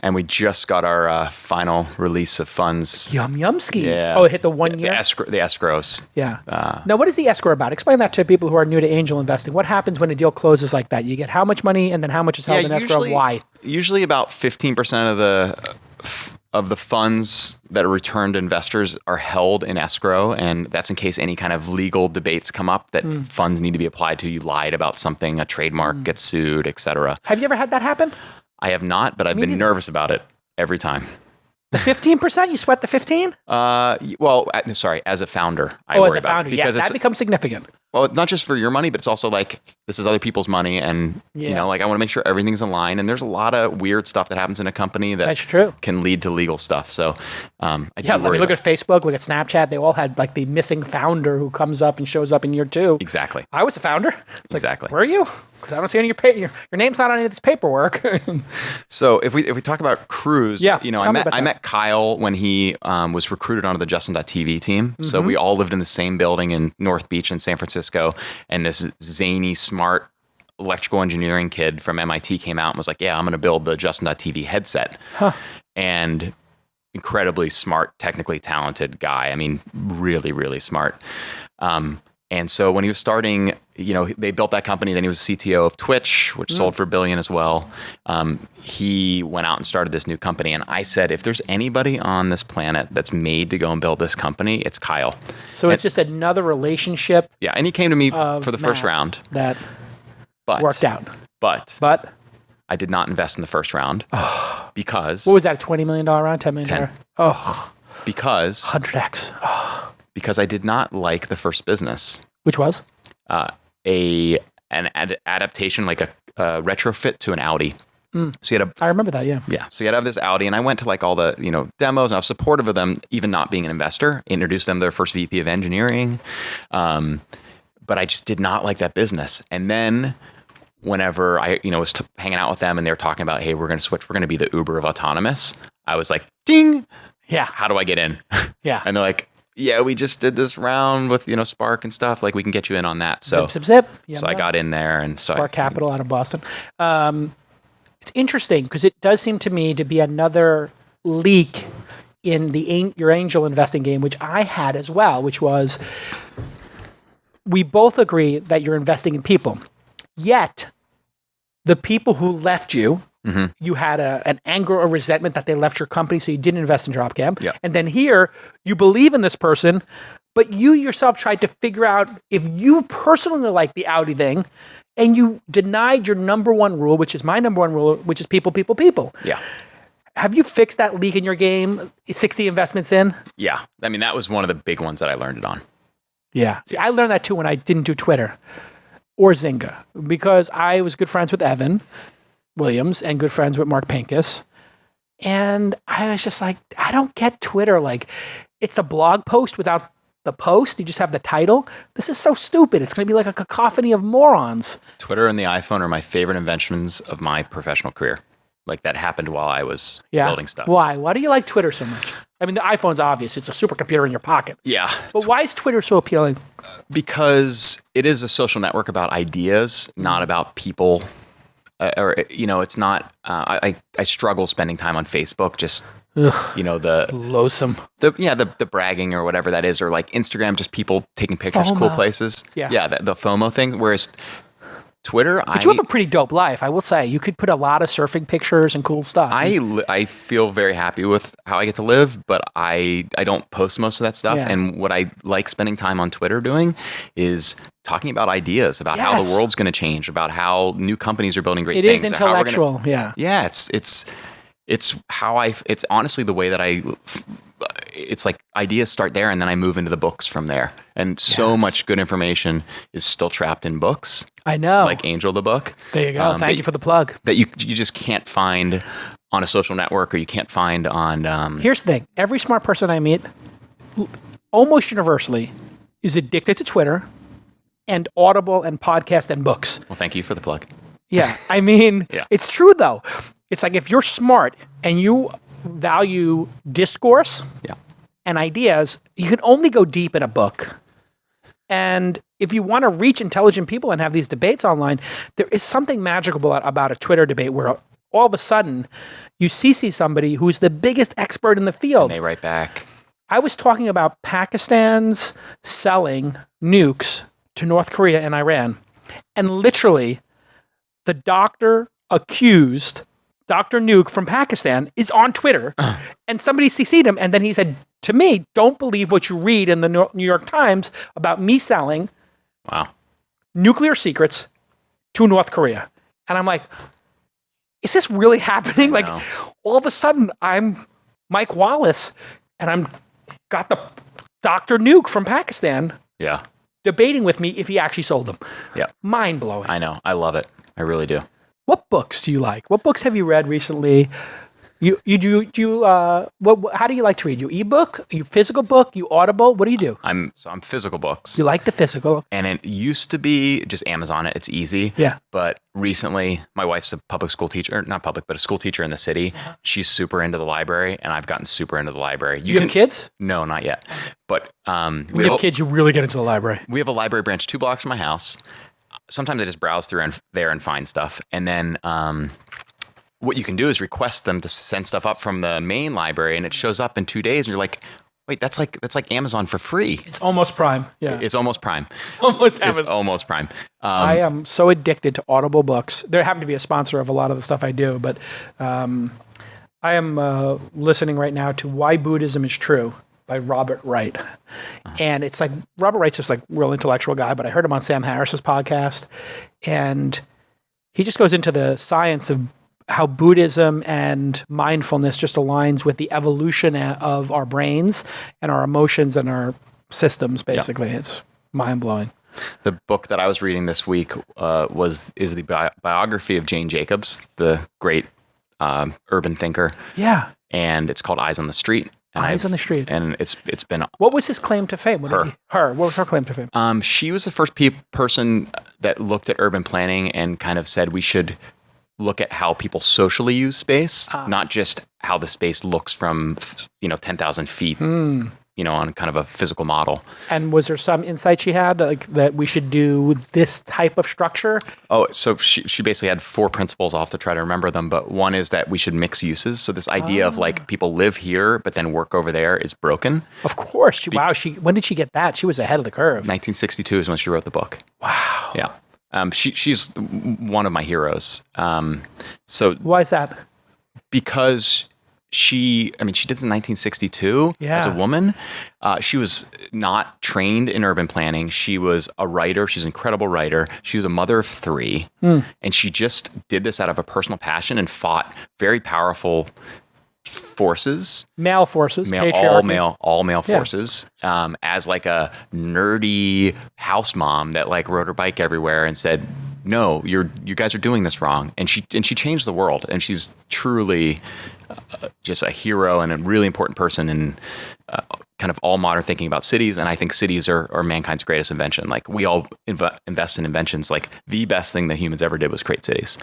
Speaker 3: And we just got our final release of funds.
Speaker 2: Yum skis.
Speaker 3: Yeah.
Speaker 2: Oh, it hit the 1 year?
Speaker 3: The escrows.
Speaker 2: Yeah. Now, what is the escrow about? Explain that to people who are new to angel investing. What happens when a deal closes like that? You get how much money, and then how much is held in escrow? Why?
Speaker 3: Usually about 15% of the funds that are returned to investors are held in escrow, and that's in case any kind of legal debates come up that funds need to be applied to. You lied about something, a trademark gets sued, etc.
Speaker 2: Have you ever had that happen?
Speaker 3: I have not, but I've been nervous about it every time.
Speaker 2: The 15%? You sweat the 15?
Speaker 3: Sorry, as a founder, I worry about it
Speaker 2: because that becomes significant.
Speaker 3: Well, not just for your money, but it's also like this is other people's money, and you know, like I want to make sure everything's in line. And there's a lot of weird stuff that happens in a company that's true can lead to legal stuff. So, I mean,
Speaker 2: look at Facebook, look at Snapchat. They all had like the missing founder who comes up and shows up in year 2.
Speaker 3: Exactly.
Speaker 2: I was a founder.
Speaker 3: Exactly.
Speaker 2: Like, where are you? Because I don't see any of your name's not on any of this paperwork.
Speaker 3: So if we talk about Cruise, you know, I met Kyle when he was recruited onto the Justin.tv team. So we all lived in the same building in North Beach in San Francisco. And this zany, smart electrical engineering kid from MIT came out and was like, yeah, I'm going to build the Justin.tv headset. And incredibly smart, technically talented guy. I mean, really, really smart. And so when he was starting, you know, they built that company. Then he was CTO of Twitch, which sold for $1 billion as well. He went out and started this new company. And I said, if there's anybody on this planet that's made to go and build this company, it's Kyle.
Speaker 2: So it's just another relationship.
Speaker 3: Yeah. And he came to me for the first round.
Speaker 2: That worked out.
Speaker 3: But I did not invest in the first round because...
Speaker 2: What was that, a $20 million round, $10 million?
Speaker 3: 10.
Speaker 2: Oh.
Speaker 3: Because...
Speaker 2: 100x.
Speaker 3: Because I did not like the first business.
Speaker 2: Which was?
Speaker 3: An adaptation, like a retrofit to an Audi. So you had
Speaker 2: I remember that, yeah.
Speaker 3: Yeah. So you had to have this Audi, and I went to like all the, you know, demos, and I was supportive of them, even not being an investor. Introduced them to their first VP of engineering. But I just did not like that business. And then whenever I, you know, was hanging out with them and they were talking about, hey, we're going to switch, we're going to be the Uber of autonomous. I was like, ding.
Speaker 2: Yeah.
Speaker 3: How do I get in?
Speaker 2: Yeah.
Speaker 3: And they're like, yeah, we just did this round with, you know, Spark and stuff. Like, we can get you in on that. So,
Speaker 2: zip.
Speaker 3: So I got in there, and so
Speaker 2: Spark Capital out of Boston. It's interesting because it does seem to me to be another leak in your angel investing game, which I had as well, which was we both agree that you're investing in people. Yet, the people who left you, you had an anger or resentment that they left your company, so you didn't invest in Dropcam.
Speaker 3: Yeah.
Speaker 2: And then here, you believe in this person, but you yourself tried to figure out if you personally like the Audi thing, and you denied your number one rule, which is my number one rule, which is people, people, people.
Speaker 3: Yeah.
Speaker 2: Have you fixed that leak in your game 60 investments in?
Speaker 3: Yeah. I mean, that was one of the big ones that I learned it on.
Speaker 2: Yeah. See, I learned that too when I didn't do Twitter or Zynga, because I was good friends with Evan Williams and good friends with Mark Pincus. And I was just like, I don't get Twitter. Like, it's a blog post without the post. You just have the title. This is so stupid. It's going to be like a cacophony of morons.
Speaker 3: Twitter and the iPhone are my favorite inventions of my professional career. Like, that happened while I was building stuff.
Speaker 2: Why? Why do you like Twitter so much? I mean, the iPhone's obvious. It's a supercomputer in your pocket.
Speaker 3: Yeah.
Speaker 2: But why is Twitter so appealing?
Speaker 3: Because it is a social network about ideas, not about people. Or, you know, it's not, I struggle spending time on Facebook, just, you know,
Speaker 2: loathsome.
Speaker 3: The bragging or whatever that is, or like Instagram, just people taking pictures, cool places.
Speaker 2: Yeah.
Speaker 3: Yeah. The FOMO thing. Whereas Twitter,
Speaker 2: But you have a pretty dope life, I will say. You could put a lot of surfing pictures and cool stuff.
Speaker 3: I feel very happy with how I get to live, but I don't post most of that stuff.
Speaker 2: Yeah.
Speaker 3: And what I like spending time on Twitter doing is talking about ideas, about how the world's going to change, about how new companies are building great things.
Speaker 2: It is intellectual,
Speaker 3: Yeah, it's how it's honestly the way that it's like ideas start there and then I move into the books from there. And so much good information is still trapped in books.
Speaker 2: I know.
Speaker 3: Like Angel the book.
Speaker 2: There you go. Thank you for the plug.
Speaker 3: That you just can't find on a social network, or you can't find on...
Speaker 2: Here's the thing. Every smart person I meet, almost universally, is addicted to Twitter and Audible and podcast and books.
Speaker 3: Well, thank you for the plug.
Speaker 2: Yeah. I mean,
Speaker 3: Yeah.
Speaker 2: It's true, though. It's like if you're smart and you value discourse and ideas, you can only go deep in a book. And if you want to reach intelligent people and have these debates online, there is something magical about a Twitter debate where all of a sudden you see somebody who's the biggest expert in the field.
Speaker 3: And they write back.
Speaker 2: I was talking about Pakistan's selling nukes to North Korea and Iran. And literally, the doctor accused Dr. Nuke from Pakistan is on Twitter, and somebody CC'd him, and then he said to me, "Don't believe what you read in the New York Times about me selling nuclear secrets to North Korea." And I'm like, is this really happening? Like, all of a sudden, I'm Mike Wallace, and I'm got the Dr. Nuke from Pakistan debating with me if he actually sold them.
Speaker 3: Yeah.
Speaker 2: Mind blowing.
Speaker 3: I know. I love it. I really do.
Speaker 2: What books do you like? What books have you read recently? How do you like to read? You ebook? You physical book? You Audible? What do you do?
Speaker 3: I'm physical books.
Speaker 2: You like the physical?
Speaker 3: And it used to be just Amazon it. It's easy.
Speaker 2: Yeah.
Speaker 3: But recently, my wife's a public school teacher, not public, but a school teacher in the city. She's super into the library, and I've gotten super into the library.
Speaker 2: You have kids?
Speaker 3: No, not yet. But
Speaker 2: when you have kids, you really get into the library.
Speaker 3: We have a library branch 2 blocks from my house. Sometimes I just browse through there and find stuff. And then what you can do is request them to send stuff up from the main library, and it shows up in 2 days. And you're like, wait, that's like Amazon for free.
Speaker 2: It's almost Prime. Yeah.
Speaker 3: It's almost Prime.
Speaker 2: It's
Speaker 3: almost Prime.
Speaker 2: I am so addicted to Audible books. They happen to be a sponsor of a lot of the stuff I do, but I am listening right now to Why Buddhism is True by Robert Wright. And it's like, Robert Wright's just like real intellectual guy, but I heard him on Sam Harris's podcast, and he just goes into the science of how Buddhism and mindfulness just aligns with the evolution of our brains and our emotions and our systems, basically. It's mind-blowing.
Speaker 3: The book that I was reading this week is the biography of Jane Jacobs, the great urban thinker.
Speaker 2: Yeah.
Speaker 3: And it's called Eyes on the Street.
Speaker 2: Eyes on the Street.
Speaker 3: And it's been...
Speaker 2: What was his claim to fame?
Speaker 3: Her.
Speaker 2: What was her claim to fame?
Speaker 3: She was the first person that looked at urban planning and kind of said we should look at how people socially use space, not just how the space looks from 10,000 feet, on kind of a physical model.
Speaker 2: And was there some insight she had, like that we should do this type of structure?
Speaker 3: Oh, so she basically had 4 principles. I'll have to try to remember them, but one is that we should mix uses. So this idea of like people live here but then work over there is broken.
Speaker 2: Of course. When did she get that? She was ahead of the curve.
Speaker 3: 1962 is when she wrote the book.
Speaker 2: Wow.
Speaker 3: Yeah. She's one of my heroes. So
Speaker 2: why is that?
Speaker 3: Because she did this in 1962 as a woman. She was not trained in urban planning. She was a writer. She's an incredible writer. She was a mother of 3. And she just did this out of a personal passion and fought very powerful forces.
Speaker 2: Male forces.
Speaker 3: All male forces. As like a nerdy house mom that like rode her bike everywhere and said, no, you guys are doing this wrong. And she changed the world. And she's truly just a hero and a really important person in kind of all modern thinking about cities. And I think cities are mankind's greatest invention. Like we all invest in inventions. Like the best thing that humans ever did was create cities.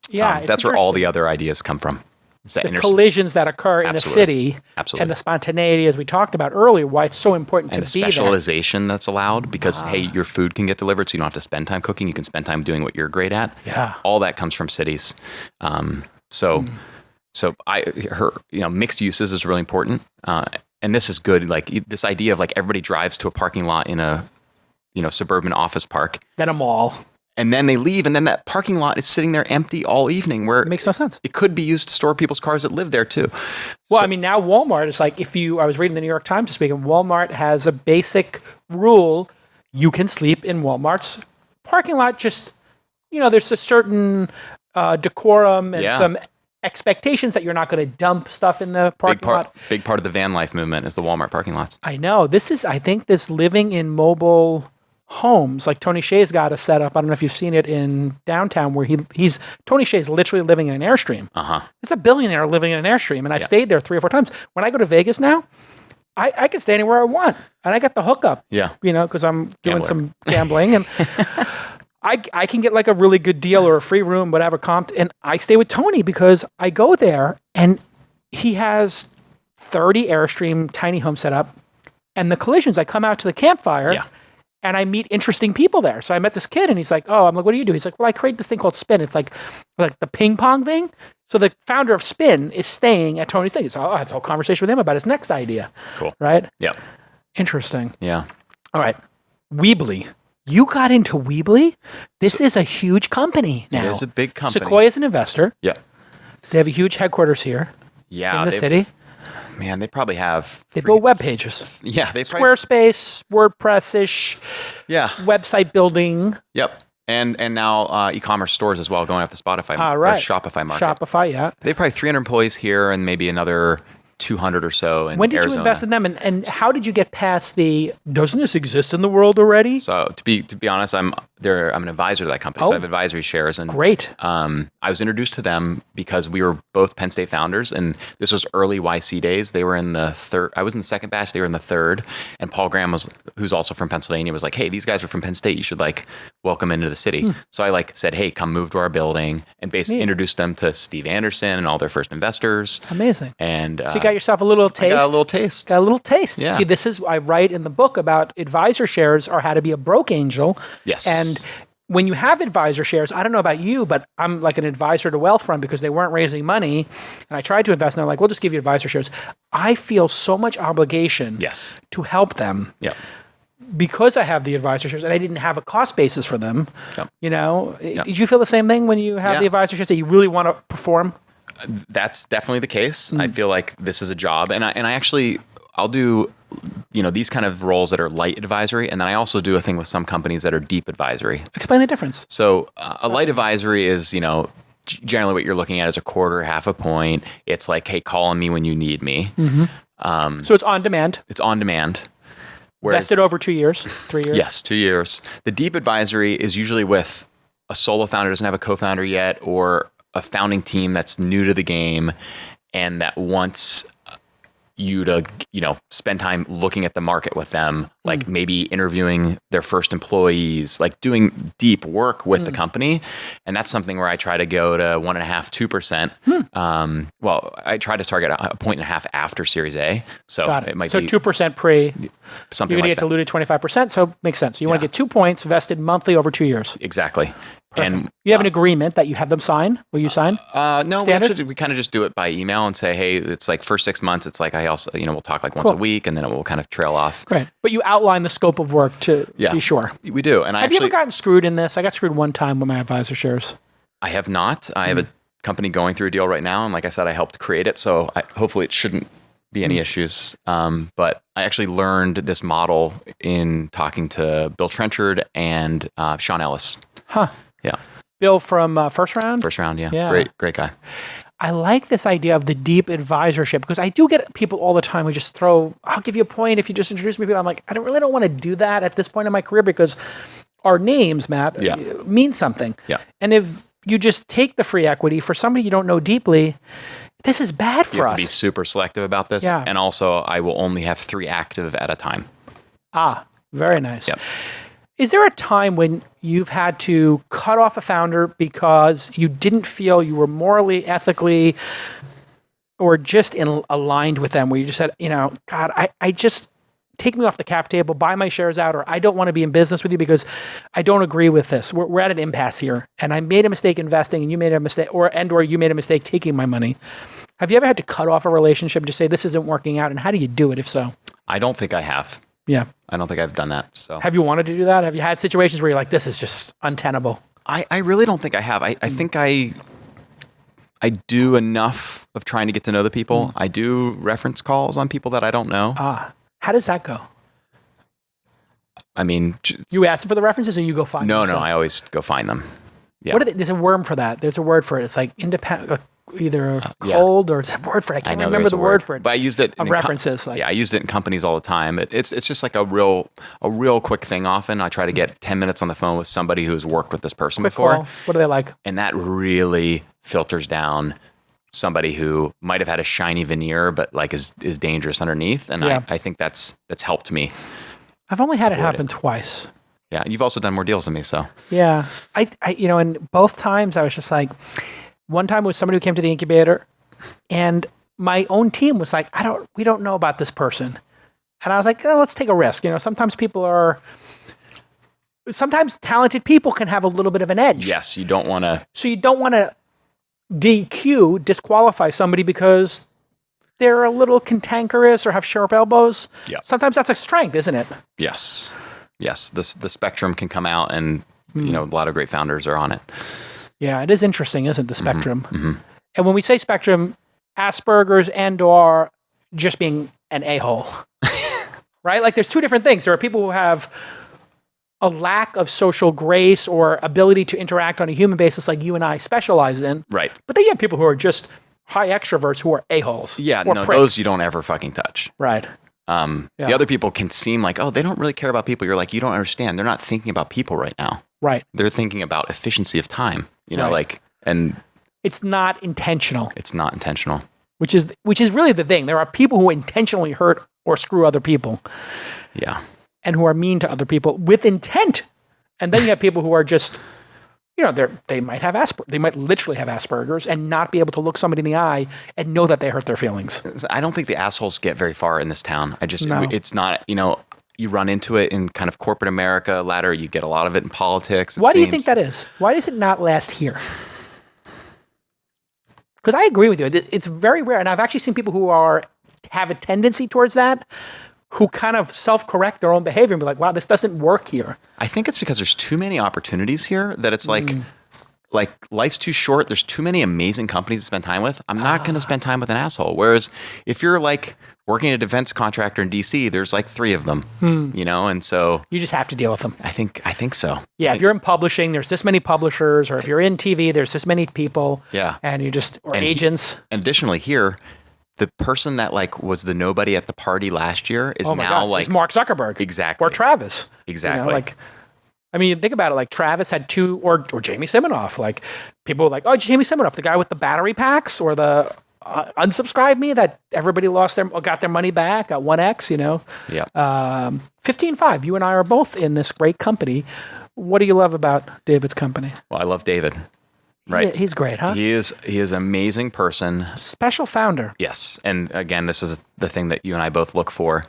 Speaker 2: Yeah,
Speaker 3: that's where all the other ideas come from.
Speaker 2: The collisions that occur in a city, and the spontaneity, as we talked about earlier, why it's so important to be there.
Speaker 3: And the specialization that's allowed because, hey, your food can get delivered, so you don't have to spend time cooking. You can spend time doing what you're great at.
Speaker 2: Yeah.
Speaker 3: All that comes from cities. So mixed uses is really important. And this is good. Like this idea of like everybody drives to a parking lot in a, suburban office park.
Speaker 2: Then a mall.
Speaker 3: and then they leave, and then that parking lot is sitting there empty all evening, where
Speaker 2: It makes no sense.
Speaker 3: it could be used to store people's cars that live there too.
Speaker 2: Well, I mean, now Walmart is like, I was reading the New York Times this week, and Walmart has a basic rule: you can sleep in Walmart's parking lot. Just, there's a certain decorum and some expectations that you're not going to dump stuff in the parking lot.
Speaker 3: Big part of the van life movement is the Walmart parking lots.
Speaker 2: I know. I think this living in mobile homes, like Tony Hsieh's got a setup. I don't know if you've seen it in downtown, where Tony Hsieh's literally living in an Airstream. It's a billionaire living in an Airstream, and I've stayed there 3 or 4 times. When I go to Vegas now, I can stay anywhere I want, and I got the hookup.
Speaker 3: Yeah,
Speaker 2: because I'm doing some gambling, and I can get like a really good deal or a free room, whatever, comped, and I stay with Tony because I go there, and he has 30 Airstream tiny homes set up, and the collisions, I come out to the campfire. Yeah. And I meet interesting people there. So I met this kid, and he's like, "Oh," I'm like, "What do you do?" He's like, "Well, I create this thing called Spin. It's like the ping pong thing." So the founder of Spin is staying at Tony's thing. So I had a whole conversation with him about his next idea.
Speaker 3: Cool.
Speaker 2: Right?
Speaker 3: Yeah.
Speaker 2: Interesting.
Speaker 3: Yeah.
Speaker 2: All right. Weebly. You got into Weebly? This is a huge company now.
Speaker 3: It is a big company.
Speaker 2: Sequoia is an investor.
Speaker 3: Yeah.
Speaker 2: They have a huge headquarters here.
Speaker 3: Yeah.
Speaker 2: In the city.
Speaker 3: Man, they probably have...
Speaker 2: They build web pages.
Speaker 3: Yeah, they probably...
Speaker 2: Squarespace, WordPress-ish.
Speaker 3: Yeah.
Speaker 2: Website building.
Speaker 3: Yep. And now e-commerce stores as well, going after Spotify or Shopify market.
Speaker 2: Shopify, yeah.
Speaker 3: They have probably 300 employees here and maybe another 200 or so in
Speaker 2: When did
Speaker 3: Arizona.
Speaker 2: you invest in them, and how did you get past doesn't this exist in the world already?
Speaker 3: So to be honest, I'm an advisor to that company, so I have advisory shares. And
Speaker 2: great.
Speaker 3: I was introduced to them because we were both Penn State founders, and this was early YC days. They were in the third. I was in the second batch. They were in the third. And Paul Graham who's also from Pennsylvania, was like, "Hey, these guys are from Penn State. You should welcome into the city." So I said, "Hey, come move to our building," and basically introduced them to Steve Anderson and all their first investors.
Speaker 2: Amazing.
Speaker 3: And
Speaker 2: so you got yourself a little taste.
Speaker 3: I got a little taste.
Speaker 2: Got a little taste.
Speaker 3: Yeah.
Speaker 2: See, I write in the book about advisor shares or how to be a broke angel.
Speaker 3: Yes.
Speaker 2: And when you have advisor shares, I don't know about you, but I'm like an advisor to Wealthfront because they weren't raising money, and I tried to invest, and they're like, "We'll just give you advisor shares." I feel so much obligation to help them.
Speaker 3: Yeah.
Speaker 2: Because I have the advisor shares and I didn't have a cost basis for them. Yep. Did you feel the same thing when you have the advisor shares that you really want to perform?
Speaker 3: That's definitely the case. I feel like this is a job, and I'll do these kind of roles that are light advisory, and then I also do a thing with some companies that are deep advisory.
Speaker 2: Explain the difference.
Speaker 3: So a light advisory is generally what you're looking at is a quarter, half a point. It's like, hey, call on me when you need me.
Speaker 2: Mm-hmm. So it's on demand.
Speaker 3: It's on demand.
Speaker 2: Vested over 2 years, 3 years.
Speaker 3: Yes, 2 years. The deep advisory is usually with a solo founder, doesn't have a co-founder yet, or a founding team that's new to the game and that wants you to, spend time looking at the market with them, maybe interviewing their first employees, doing deep work with the company. And that's something where I try to go to 1.5%, 2%. Well, I try to target a 1.5 after Series A. So it might be 2%
Speaker 2: pre.
Speaker 3: Something
Speaker 2: you're going to
Speaker 3: get
Speaker 2: diluted 25%. So it makes sense. You want to get 2 points vested monthly over 2 years.
Speaker 3: Exactly.
Speaker 2: Perfect.
Speaker 3: And
Speaker 2: you have an agreement that you have them sign? Will you sign?
Speaker 3: No, we kind of just do it by email and say, hey, it's first 6 months. It's I also, we'll talk once a week, and then it will kind of trail off.
Speaker 2: Great. But you outline the scope of work to be sure.
Speaker 3: We do. And
Speaker 2: have you ever gotten screwed in this? I got screwed one time with my advisor shares.
Speaker 3: I have not. I have a company going through a deal right now. And like I said, I helped create it. So hopefully it shouldn't be any issues. But I actually learned this model in talking to Bill Trenchard and Sean Ellis.
Speaker 2: Huh.
Speaker 3: Yeah.
Speaker 2: Bill from First Round?
Speaker 3: First Round, yeah. Great guy.
Speaker 2: I like this idea of the deep advisorship because I do get people all the time who just I'll give you a point if you just introduce me. I'm like, I don't want to do that at this point in my career because our names, Matt, mean something. Yeah. And if you just take the free equity for somebody you don't know deeply, this is bad for us.
Speaker 3: You have to be super selective about this. Yeah. And also, I will only have 3 active at a time.
Speaker 2: Ah, very nice.
Speaker 3: Yep.
Speaker 2: Is there a time when you've had to cut off a founder because you didn't feel you were morally, ethically, or just aligned with them, where you just said, God, I just take me off the cap table, buy my shares out, or I don't want to be in business with you because I don't agree with this. We're at an impasse here, and I made a mistake investing, and you made a mistake, or you made a mistake taking my money. Have you ever had to cut off a relationship and just say, this isn't working out, and how do you do it, if so?
Speaker 3: I don't think I have.
Speaker 2: Yeah.
Speaker 3: I don't think I've done that. So
Speaker 2: have you wanted to do that? Have you had situations where you're like, this is just untenable?
Speaker 3: I really don't think I have. I think I do enough of trying to get to know the people. I do reference calls on people that I don't know.
Speaker 2: How does that go?
Speaker 3: I mean,
Speaker 2: You ask them for the references, or you go find them?
Speaker 3: No, I always go find them. Yeah.
Speaker 2: What are there's a word for that. There's a word for it. It's like independent, either cold or it's a word for it. I can't remember the word for it.
Speaker 3: But I used it
Speaker 2: in references.
Speaker 3: I used it in companies all the time. It's just like a real quick thing. Often I try to get 10 minutes on the phone with somebody who's worked with this person before.
Speaker 2: Call. What are they like?
Speaker 3: And that really filters down somebody who might have had a shiny veneer, but like is dangerous underneath. And I think that's helped me.
Speaker 2: I've only had it happen twice.
Speaker 3: Yeah, you've also done more deals than me, so.
Speaker 2: Yeah, I and both times I was just like, one time was somebody who came to the incubator, and my own team was like, we don't know about this person, and I was like, let's take a risk. Sometimes talented people can have a little bit of an edge.
Speaker 3: Yes, you don't want to.
Speaker 2: So you don't want to disqualify somebody because they're a little cantankerous or have sharp elbows.
Speaker 3: Yeah.
Speaker 2: Sometimes that's a strength, isn't it?
Speaker 3: Yes. The spectrum can come out, and a lot of great founders are on it.
Speaker 2: Yeah, it is interesting, isn't it, the spectrum?
Speaker 3: Mm-hmm.
Speaker 2: And when we say spectrum, Asperger's and/or just being an a-hole, right? Like there's two different things. There are people who have a lack of social grace or ability to interact on a human basis, like you and I specialize in.
Speaker 3: Right.
Speaker 2: But then you have people who are just high extroverts who are a-holes.
Speaker 3: Yeah,
Speaker 2: or pricks.
Speaker 3: Those you don't ever fucking touch.
Speaker 2: Right.
Speaker 3: The other people can seem like, they don't really care about people. You're like, you don't understand. They're not thinking about people right now.
Speaker 2: Right.
Speaker 3: They're thinking about efficiency of time.
Speaker 2: Right.
Speaker 3: And
Speaker 2: it's not intentional.
Speaker 3: It's not intentional.
Speaker 2: Which is really the thing. There are people who intentionally hurt or screw other people.
Speaker 3: Yeah.
Speaker 2: And who are mean to other people with intent. And then you have people who are just, they might literally have Asperger's and not be able to look somebody in the eye and know that they hurt their feelings.
Speaker 3: I don't think the assholes get very far in this town.
Speaker 2: No.
Speaker 3: It's not, you run into it in kind of corporate America ladder. You get a lot of it in politics.
Speaker 2: Why do you think that is? Why does it not last here? Because I agree with you. It's very rare. And I've actually seen people who have a tendency towards that, who kind of self-correct their own behavior and be like, wow, this doesn't work here.
Speaker 3: I think it's because there's too many opportunities here that it's like life's too short. There's too many amazing companies to spend time with. I'm not going to spend time with an asshole. Whereas if you're like working at a defense contractor in DC, there's like 3 of them, and so
Speaker 2: you just have to deal with them.
Speaker 3: I think so.
Speaker 2: Yeah. If you're in publishing, there's this many publishers, or if you're in TV, there's this many people.
Speaker 3: Yeah.
Speaker 2: And agents.
Speaker 3: And additionally here, the person that was the nobody at the party last year is
Speaker 2: it's Mark Zuckerberg.
Speaker 3: Exactly.
Speaker 2: Or Travis.
Speaker 3: Exactly.
Speaker 2: You think about it, Travis had 2, or Jamie Siminoff. People were like, oh, Jamie Siminoff, the guy with the battery packs, or the unsubscribe me that everybody got their money back at 1X,
Speaker 3: Yeah.
Speaker 2: 15.5. You and I are both in this great company. What do you love about David's company?
Speaker 3: Well, I love David. Right.
Speaker 2: He's great, huh?
Speaker 3: He is an amazing person.
Speaker 2: Special founder.
Speaker 3: Yes. And again, this is the thing that you and I both look for.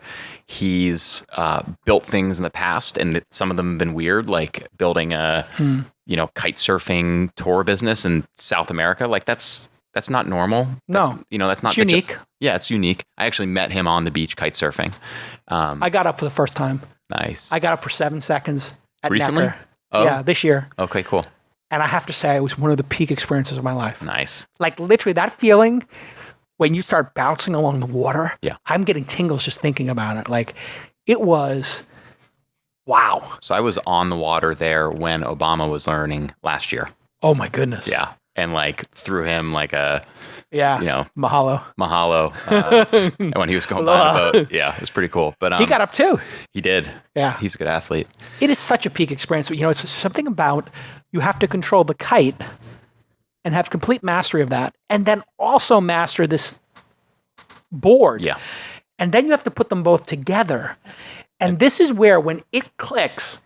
Speaker 3: He's built things in the past, and some of them have been weird, like building a kite surfing tour business in South America. That's not normal.
Speaker 2: No.
Speaker 3: That's not
Speaker 2: unique.
Speaker 3: It's unique. I actually met him on the beach kite surfing.
Speaker 2: I got up for the first time.
Speaker 3: Nice.
Speaker 2: I got up for 7 seconds at
Speaker 3: recently.
Speaker 2: Necker.
Speaker 3: Oh.
Speaker 2: Yeah, this year.
Speaker 3: Okay, cool.
Speaker 2: And I have to say, it was one of the peak experiences of my life.
Speaker 3: Nice.
Speaker 2: Literally, that feeling when you start bouncing along the water.
Speaker 3: Yeah.
Speaker 2: I'm getting tingles just thinking about it. It was, wow.
Speaker 3: So I was on the water there when Obama was learning last year.
Speaker 2: Oh my goodness.
Speaker 3: Yeah. And threw him a
Speaker 2: mahalo.
Speaker 3: And when he was going by the boat. Yeah, it was pretty cool. But
Speaker 2: he got up too.
Speaker 3: He did.
Speaker 2: Yeah.
Speaker 3: He's a good athlete.
Speaker 2: It is such a peak experience. It's something about you have to control the kite and have complete mastery of that, and then also master this board.
Speaker 3: Yeah.
Speaker 2: And then you have to put them both together. And this is where, when it clicks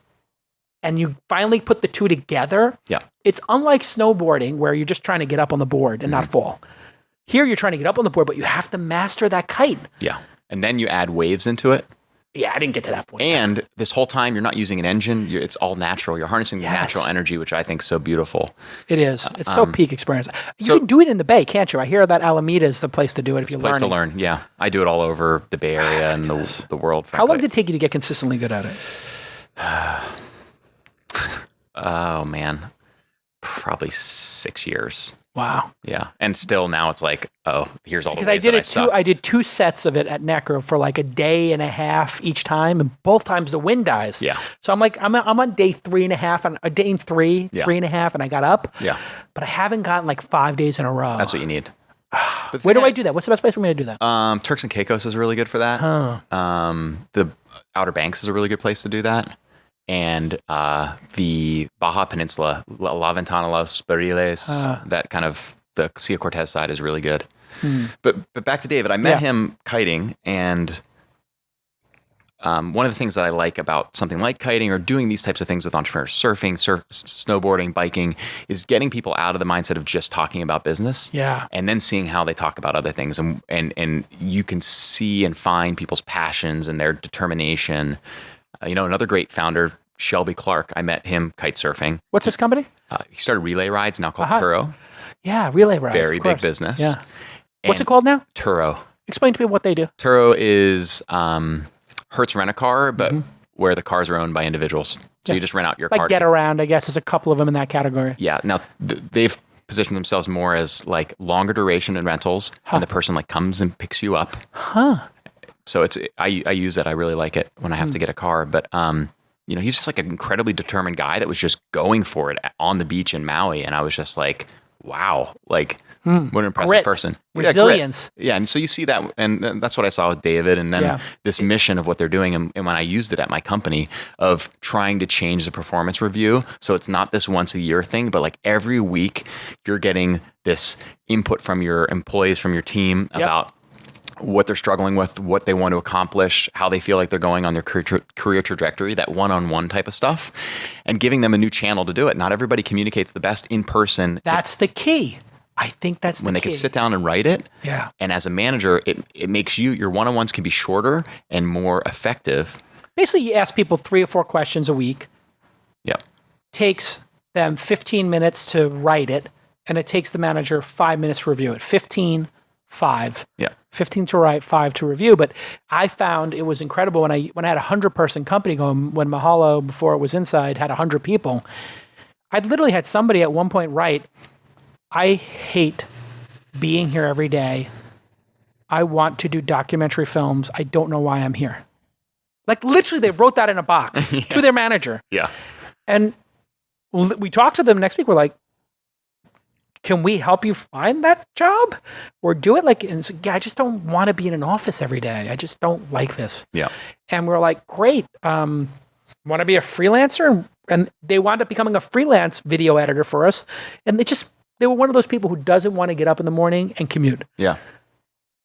Speaker 2: and you finally put the two together, it's unlike snowboarding where you're just trying to get up on the board and not fall. Here you're trying to get up on the board, but you have to master that kite.
Speaker 3: Yeah. And then you add waves into it.
Speaker 2: Yeah, I didn't get to that point.
Speaker 3: And this whole time, you're not using an engine. It's all natural. You're harnessing the natural energy, which I think is so beautiful.
Speaker 2: It is. It's so peak experience. You can do it in the Bay, can't you? I hear that Alameda is the place to do it if you're learning.
Speaker 3: It's a place to learn, yeah. I do it all over the Bay Area and the world, frankly.
Speaker 2: How long did it take you to get consistently good at it?
Speaker 3: Oh, man. probably 6 years.
Speaker 2: Wow.
Speaker 3: Yeah. And still now it's like, oh, here's all the ways
Speaker 2: Because
Speaker 3: that I suck.
Speaker 2: I did 2 sets of it at Necker for like a day and a half each time, and both times the wind dies.
Speaker 3: Yeah.
Speaker 2: So I'm like, I'm on day 3.5, and a day 3.5, and I got up.
Speaker 3: Yeah.
Speaker 2: But I haven't gotten like 5 days in a row.
Speaker 3: That's what you need.
Speaker 2: Where do I do that? What's the best place for me to do that?
Speaker 3: Turks and Caicos is really good for that. The Outer Banks is a really good place to do that. And the Baja Peninsula, La Ventana, Los Barriles, that kind of the Cia Cortez side is really good. But back to David, I met him kiting, and one of the things that I like about something like kiting or doing these types of things with entrepreneurs, surfing, snowboarding, biking, is getting people out of the mindset of just talking about business.
Speaker 2: Yeah.
Speaker 3: And then seeing how they talk about other things. And you can see and find people's passions and their determination. Another great founder, Shelby Clark, I met him kite surfing.
Speaker 2: What's this company?
Speaker 3: He started relay rides, now called Turo.
Speaker 2: Yeah, relay rides.
Speaker 3: Very big business.
Speaker 2: Yeah. What's it called now?
Speaker 3: Turo.
Speaker 2: Explain to me what they do.
Speaker 3: Turo is Hertz Rent-A-Car, but where the cars are owned by individuals. So you just rent out your car.
Speaker 2: Like Get Around, I guess. There's a couple of them in that category.
Speaker 3: Yeah. Now, they've positioned themselves more as like longer duration in rentals, and the person like comes and picks you up. So I use it. I really like it when I have to get a car. But he's just like an incredibly determined guy that was just going for it on the beach in Maui, and I was just like, wow, like what an impressive
Speaker 2: Grit.
Speaker 3: person.
Speaker 2: Resilience.
Speaker 3: Yeah, and so you see that, and that's what I saw with David, and then this mission of what they're doing, and when I used it at my company of trying to change the performance review, so it's not this once a year thing, but like every week you're getting this input from your employees, from your team about what they're struggling with, what they want to accomplish, how they feel like they're going on their career trajectory, that one-on-one type of stuff, and giving them a new channel to do it. Not everybody communicates the best in person.
Speaker 2: That's the key. I think that's the key.
Speaker 3: When they can sit down and write it.
Speaker 2: Yeah.
Speaker 3: And as a manager, it makes your one-on-ones can be shorter and more effective.
Speaker 2: Basically, you ask people 3 or 4 questions a week.
Speaker 3: Yep.
Speaker 2: Takes them 15 minutes to write it, and it takes the manager 5 minutes to review it. 15, 5.
Speaker 3: Yeah.
Speaker 2: 15 to write, 5 to review. But I found it was incredible when I had a 100-person company going, when Mahalo, before it was Inside, had 100 people. I literally had somebody at one point write, I hate being here every day. I want to do documentary films. I don't know why I'm here. Like literally they wrote that in a box to their manager.
Speaker 3: Yeah.
Speaker 2: And we talked to them next week. We're like, can we help you find that job or do it? Like, and so, I just don't want to be in an office every day. I just don't like this.
Speaker 3: Yeah.
Speaker 2: And we're like, great. Want to be a freelancer? And they wound up becoming a freelance video editor for us. And they were one of those people who doesn't want to get up in the morning and commute.
Speaker 3: Yeah.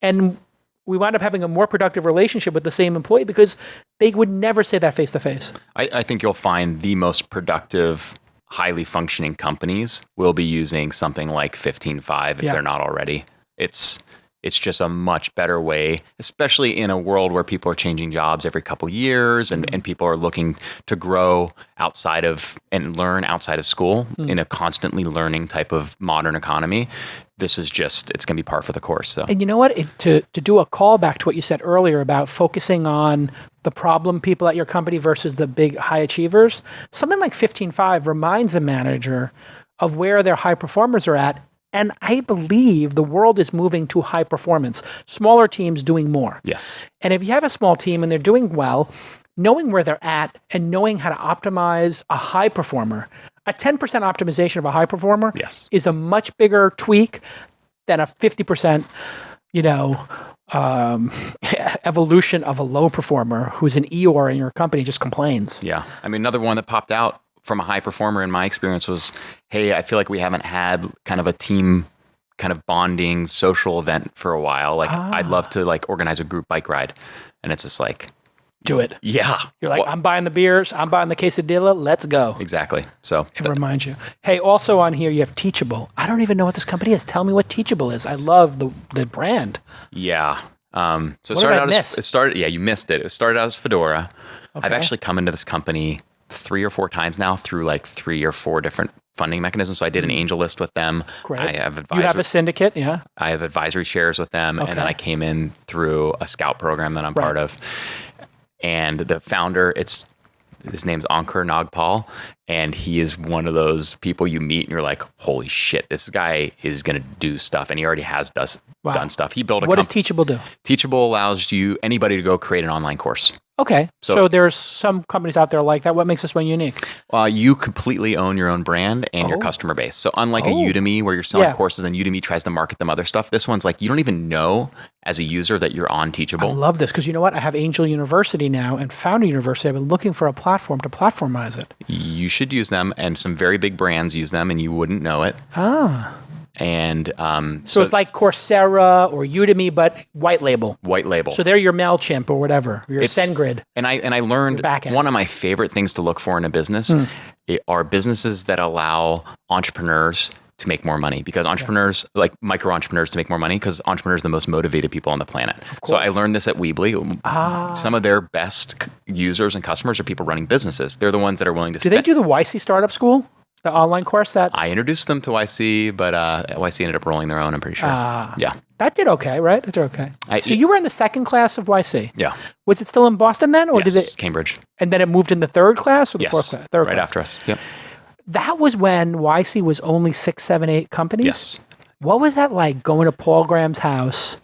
Speaker 2: And we wound up having a more productive relationship with the same employee because they would never say that face to face.
Speaker 3: I think you'll find the most productive, highly functioning companies will be using something like 15.5 if they're not already. It's just a much better way, especially in a world where people are changing jobs every couple years and people are looking to grow outside of and learn outside of school in a constantly learning type of modern economy. This is just, it's going to be par for the course. So.
Speaker 2: And you know what? To do a callback to what you said earlier about focusing on the problem people at your company versus the big high achievers, something like 15.5 reminds a manager of where their high performers are at. And I believe the world is moving to high performance, smaller teams doing more.
Speaker 3: Yes.
Speaker 2: And if you have a small team and they're doing well, knowing where they're at and knowing how to optimize a high performer, a 10% optimization of a high performer is a much bigger tweak than a 50%, evolution of a low performer who's an Eeyore in your company just complains.
Speaker 3: Yeah. I mean, another one that popped out from a high performer in my experience was, hey, I feel like we haven't had kind of a team kind of bonding social event for a while. Like I'd love to like organize a group bike ride. And it's just like,
Speaker 2: do it.
Speaker 3: Yeah.
Speaker 2: You're like, I'm buying the beers. I'm buying the quesadilla. Let's go.
Speaker 3: Exactly. So
Speaker 2: it reminds you. Hey, also on here, you have Teachable. I don't even know what this company is. Tell me what Teachable is. I love the brand.
Speaker 3: Yeah. So
Speaker 2: what
Speaker 3: it started, you missed it. It started out as Fedora. Okay. I've actually come into this company 3 or 4 times now through like 3 or 4 different funding mechanisms. So I did an angel list with them.
Speaker 2: Great.
Speaker 3: I have
Speaker 2: You have a syndicate, yeah?
Speaker 3: I have advisory shares with them. Okay. And then I came in through a scout program that I'm part of. And the founder, it's His name's Ankur Nagpal, and he is one of those people you meet and you're like, holy shit, this guy is going to do stuff, and he already has done stuff. He built a
Speaker 2: What does Teachable do?
Speaker 3: Teachable allows anybody to go create an online course.
Speaker 2: Okay. So there's some companies out there like that. What makes this one unique?
Speaker 3: You completely own your own brand and your customer base. So unlike a Udemy where you're selling courses and Udemy tries to market them other stuff, this one's like you don't even know as a user that you're on Teachable.
Speaker 2: I love this because you know what? I have Angel University now and Founder University. I've been looking for a platform to platformize it.
Speaker 3: You should use them, and some very big brands use them, and you wouldn't know it. And
Speaker 2: so it's like Coursera or Udemy, but white label.
Speaker 3: White label.
Speaker 2: So they're your MailChimp or whatever, your SendGrid.
Speaker 3: And I learned one of my favorite things to look for in a business are businesses that allow entrepreneurs to make more money, because entrepreneurs, like micro entrepreneurs, to make more money, because entrepreneurs are the most motivated people on the planet. So I learned this at Weebly. Some of their best users and customers are people running businesses. They're the ones that are willing to
Speaker 2: Do they do the YC Startup School? The online course that
Speaker 3: I introduced them to YC, but YC ended up rolling their own, I'm pretty sure. Yeah.
Speaker 2: That did okay, right? That did okay. So you were in the second class of YC.
Speaker 3: Yeah.
Speaker 2: Was it still in Boston then? Or
Speaker 3: yes,
Speaker 2: did it
Speaker 3: Cambridge.
Speaker 2: And then it moved in the third class or the fourth class? Third class.
Speaker 3: After us. Yep.
Speaker 2: That was when YC was only 6, 7, 8 companies?
Speaker 3: Yes.
Speaker 2: What was that like going to Paul Graham's house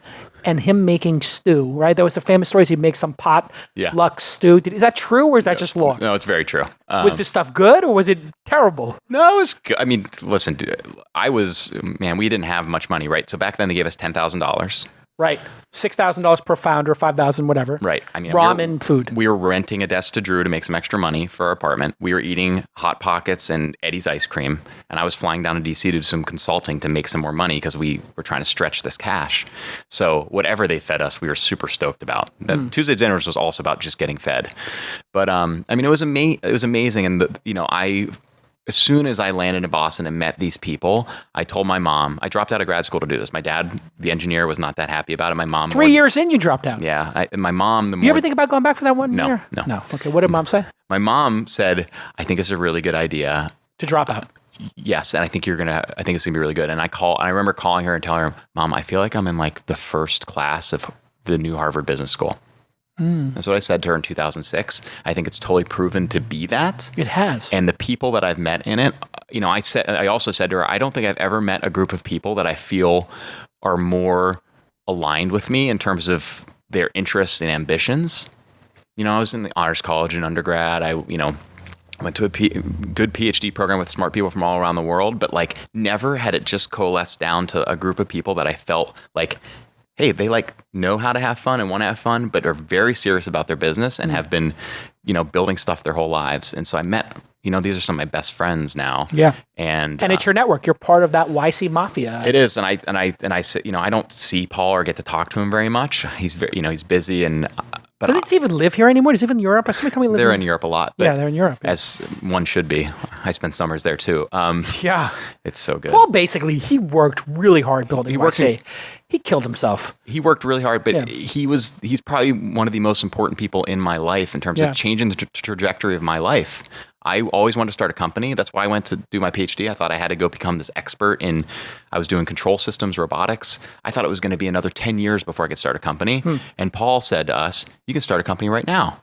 Speaker 2: and him making stew, right? There was a famous story. He'd make some potluck stew. Is that true or is that just law?
Speaker 3: No, it's very true.
Speaker 2: Was this stuff good or was it terrible?
Speaker 3: No, it was good. I mean, listen, dude, we didn't have much money, right? So back then they gave us $10,000.
Speaker 2: Right. $6,000 per founder, $5,000, whatever.
Speaker 3: Right. I mean,
Speaker 2: ramen food.
Speaker 3: We were renting a desk to Drew to make some extra money for our apartment. We were eating Hot Pockets and Eddie's ice cream. And I was flying down to DC to do some consulting to make some more money because we were trying to stretch this cash. So whatever they fed us, we were super stoked about. Tuesday dinners was also about just getting fed. But I mean, it was amazing. And as soon as I landed in Boston and met these people, I told my mom, I dropped out of grad school to do this. My dad, the engineer, was not that happy about it. My mom...
Speaker 2: 3 years in, you dropped out.
Speaker 3: Yeah. My mom...
Speaker 2: You ever think about going back for that 1 year?
Speaker 3: No.
Speaker 2: Okay, what did mom say?
Speaker 3: My mom said, I think it's a really good idea.
Speaker 2: To drop out?
Speaker 3: Yes, and I think it's going to be really good. And I remember calling her and telling her, Mom, I feel like I'm in like the first class of the new Harvard Business School. That's what I said to her in 2006. I think it's totally proven to be that.
Speaker 2: It has.
Speaker 3: And the people that I've met in it, I also said to her, I don't think I've ever met a group of people that I feel are more aligned with me in terms of their interests and ambitions. I was in the honors college in undergrad. I went to a good PhD program with smart people from all around the world, but like never had it just coalesced down to a group of people that I felt like, hey, they like know how to have fun and want to have fun, but are very serious about their business and have been, building stuff their whole lives. And so I met, these are some of my best friends now.
Speaker 2: Yeah.
Speaker 3: And
Speaker 2: it's your network. You're part of that YC mafia.
Speaker 3: It is. And I said, I don't see Paul or get to talk to him very much. He's very, he's busy and, but
Speaker 2: does he even live here anymore? Does he live in Europe? Somebody told me he lives
Speaker 3: they're in Europe a lot.
Speaker 2: Yeah, they're in Europe.
Speaker 3: As one should be. I spent summers there too.
Speaker 2: Yeah.
Speaker 3: It's so good.
Speaker 2: Paul basically, he worked really hard building YC. He killed himself.
Speaker 3: He worked really hard, but he's probably one of the most important people in my life in terms of changing the trajectory of my life. I always wanted to start a company. That's why I went to do my PhD. I thought I had to go become this expert I was doing control systems, robotics. I thought it was going to be another 10 years before I could start a company. And Paul said to us, you can start a company right now.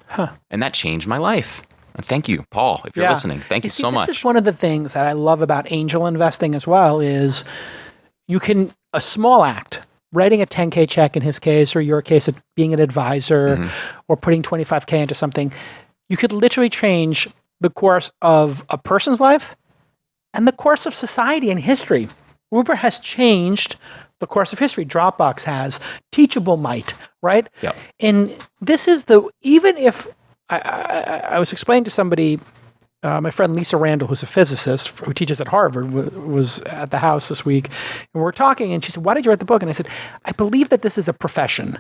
Speaker 3: And that changed my life. And thank you, Paul, if you're listening. Thank you so much.
Speaker 2: This is one of the things that I love about angel investing as well is a small act, writing a 10K check in his case, or your case of being an advisor or putting $25K into something, you could literally change the course of a person's life and the course of society and history. Uber has changed the course of history. Dropbox has. Teachable might, right?
Speaker 3: Yep.
Speaker 2: And this is even if I was explaining to somebody, my friend Lisa Randall, who's a physicist who teaches at Harvard, was at the house this week. And we're talking and she said, why did you write the book? And I said, I believe that this is a profession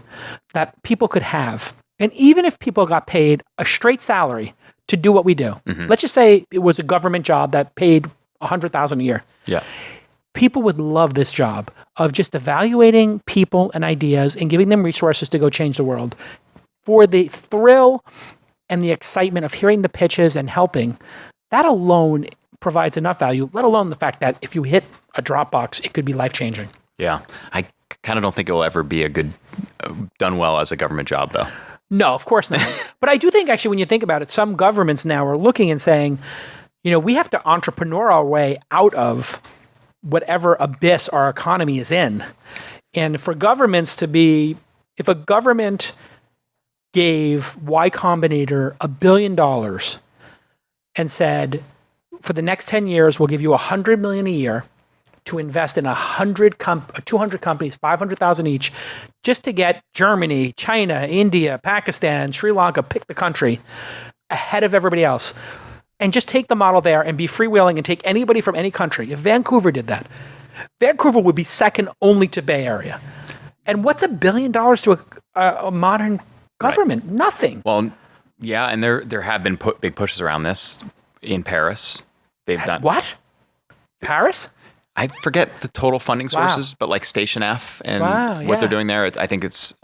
Speaker 2: that people could have. And even if people got paid a straight salary to do what we do. Let's just say it was a government job that paid $100,000 a year.
Speaker 3: Yeah.
Speaker 2: People would love this job of just evaluating people and ideas and giving them resources to go change the world. For the thrill and the excitement of hearing the pitches and helping, that alone provides enough value, let alone the fact that if you hit a Dropbox, it could be life-changing.
Speaker 3: Yeah. I kind of don't think it will ever be done well as a government job, though.
Speaker 2: No, of course not. But I do think actually when you think about it, some governments now are looking and saying, we have to entrepreneur our way out of whatever abyss our economy is in. And for governments to be, if a government gave Y Combinator $1 billion and said, for the next 10 years, we'll give you $100 million a year to invest in 200 companies, 500,000 each, just to get Germany, China, India, Pakistan, Sri Lanka, pick the country, ahead of everybody else. And just take the model there and be freewheeling and take anybody from any country. If Vancouver did that, Vancouver would be second only to Bay Area. And what's $1 billion to a modern government? Right. Nothing.
Speaker 3: Well, yeah, and there have been big pushes around this in Paris. They've done
Speaker 2: what? Paris?
Speaker 3: I forget the total funding sources, but like Station F and what they're doing there, I think it's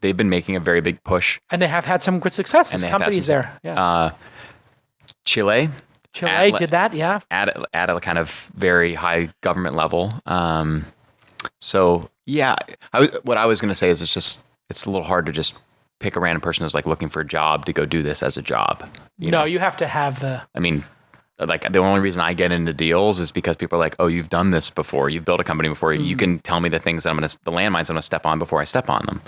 Speaker 3: they've been making a very big push,
Speaker 2: and they have had some good success. And companies there,
Speaker 3: Chile
Speaker 2: did that,
Speaker 3: at a kind of very high government level. So yeah, what I was going to say is it's a little hard to just pick a random person who's like looking for a job to go do this as a job. You know?
Speaker 2: You have to have the.
Speaker 3: I mean, like the only reason I get into deals is because people are like, "Oh, you've done this before. You've built a company before. You can tell me the things that the landmines I'm going to step on before I step on them."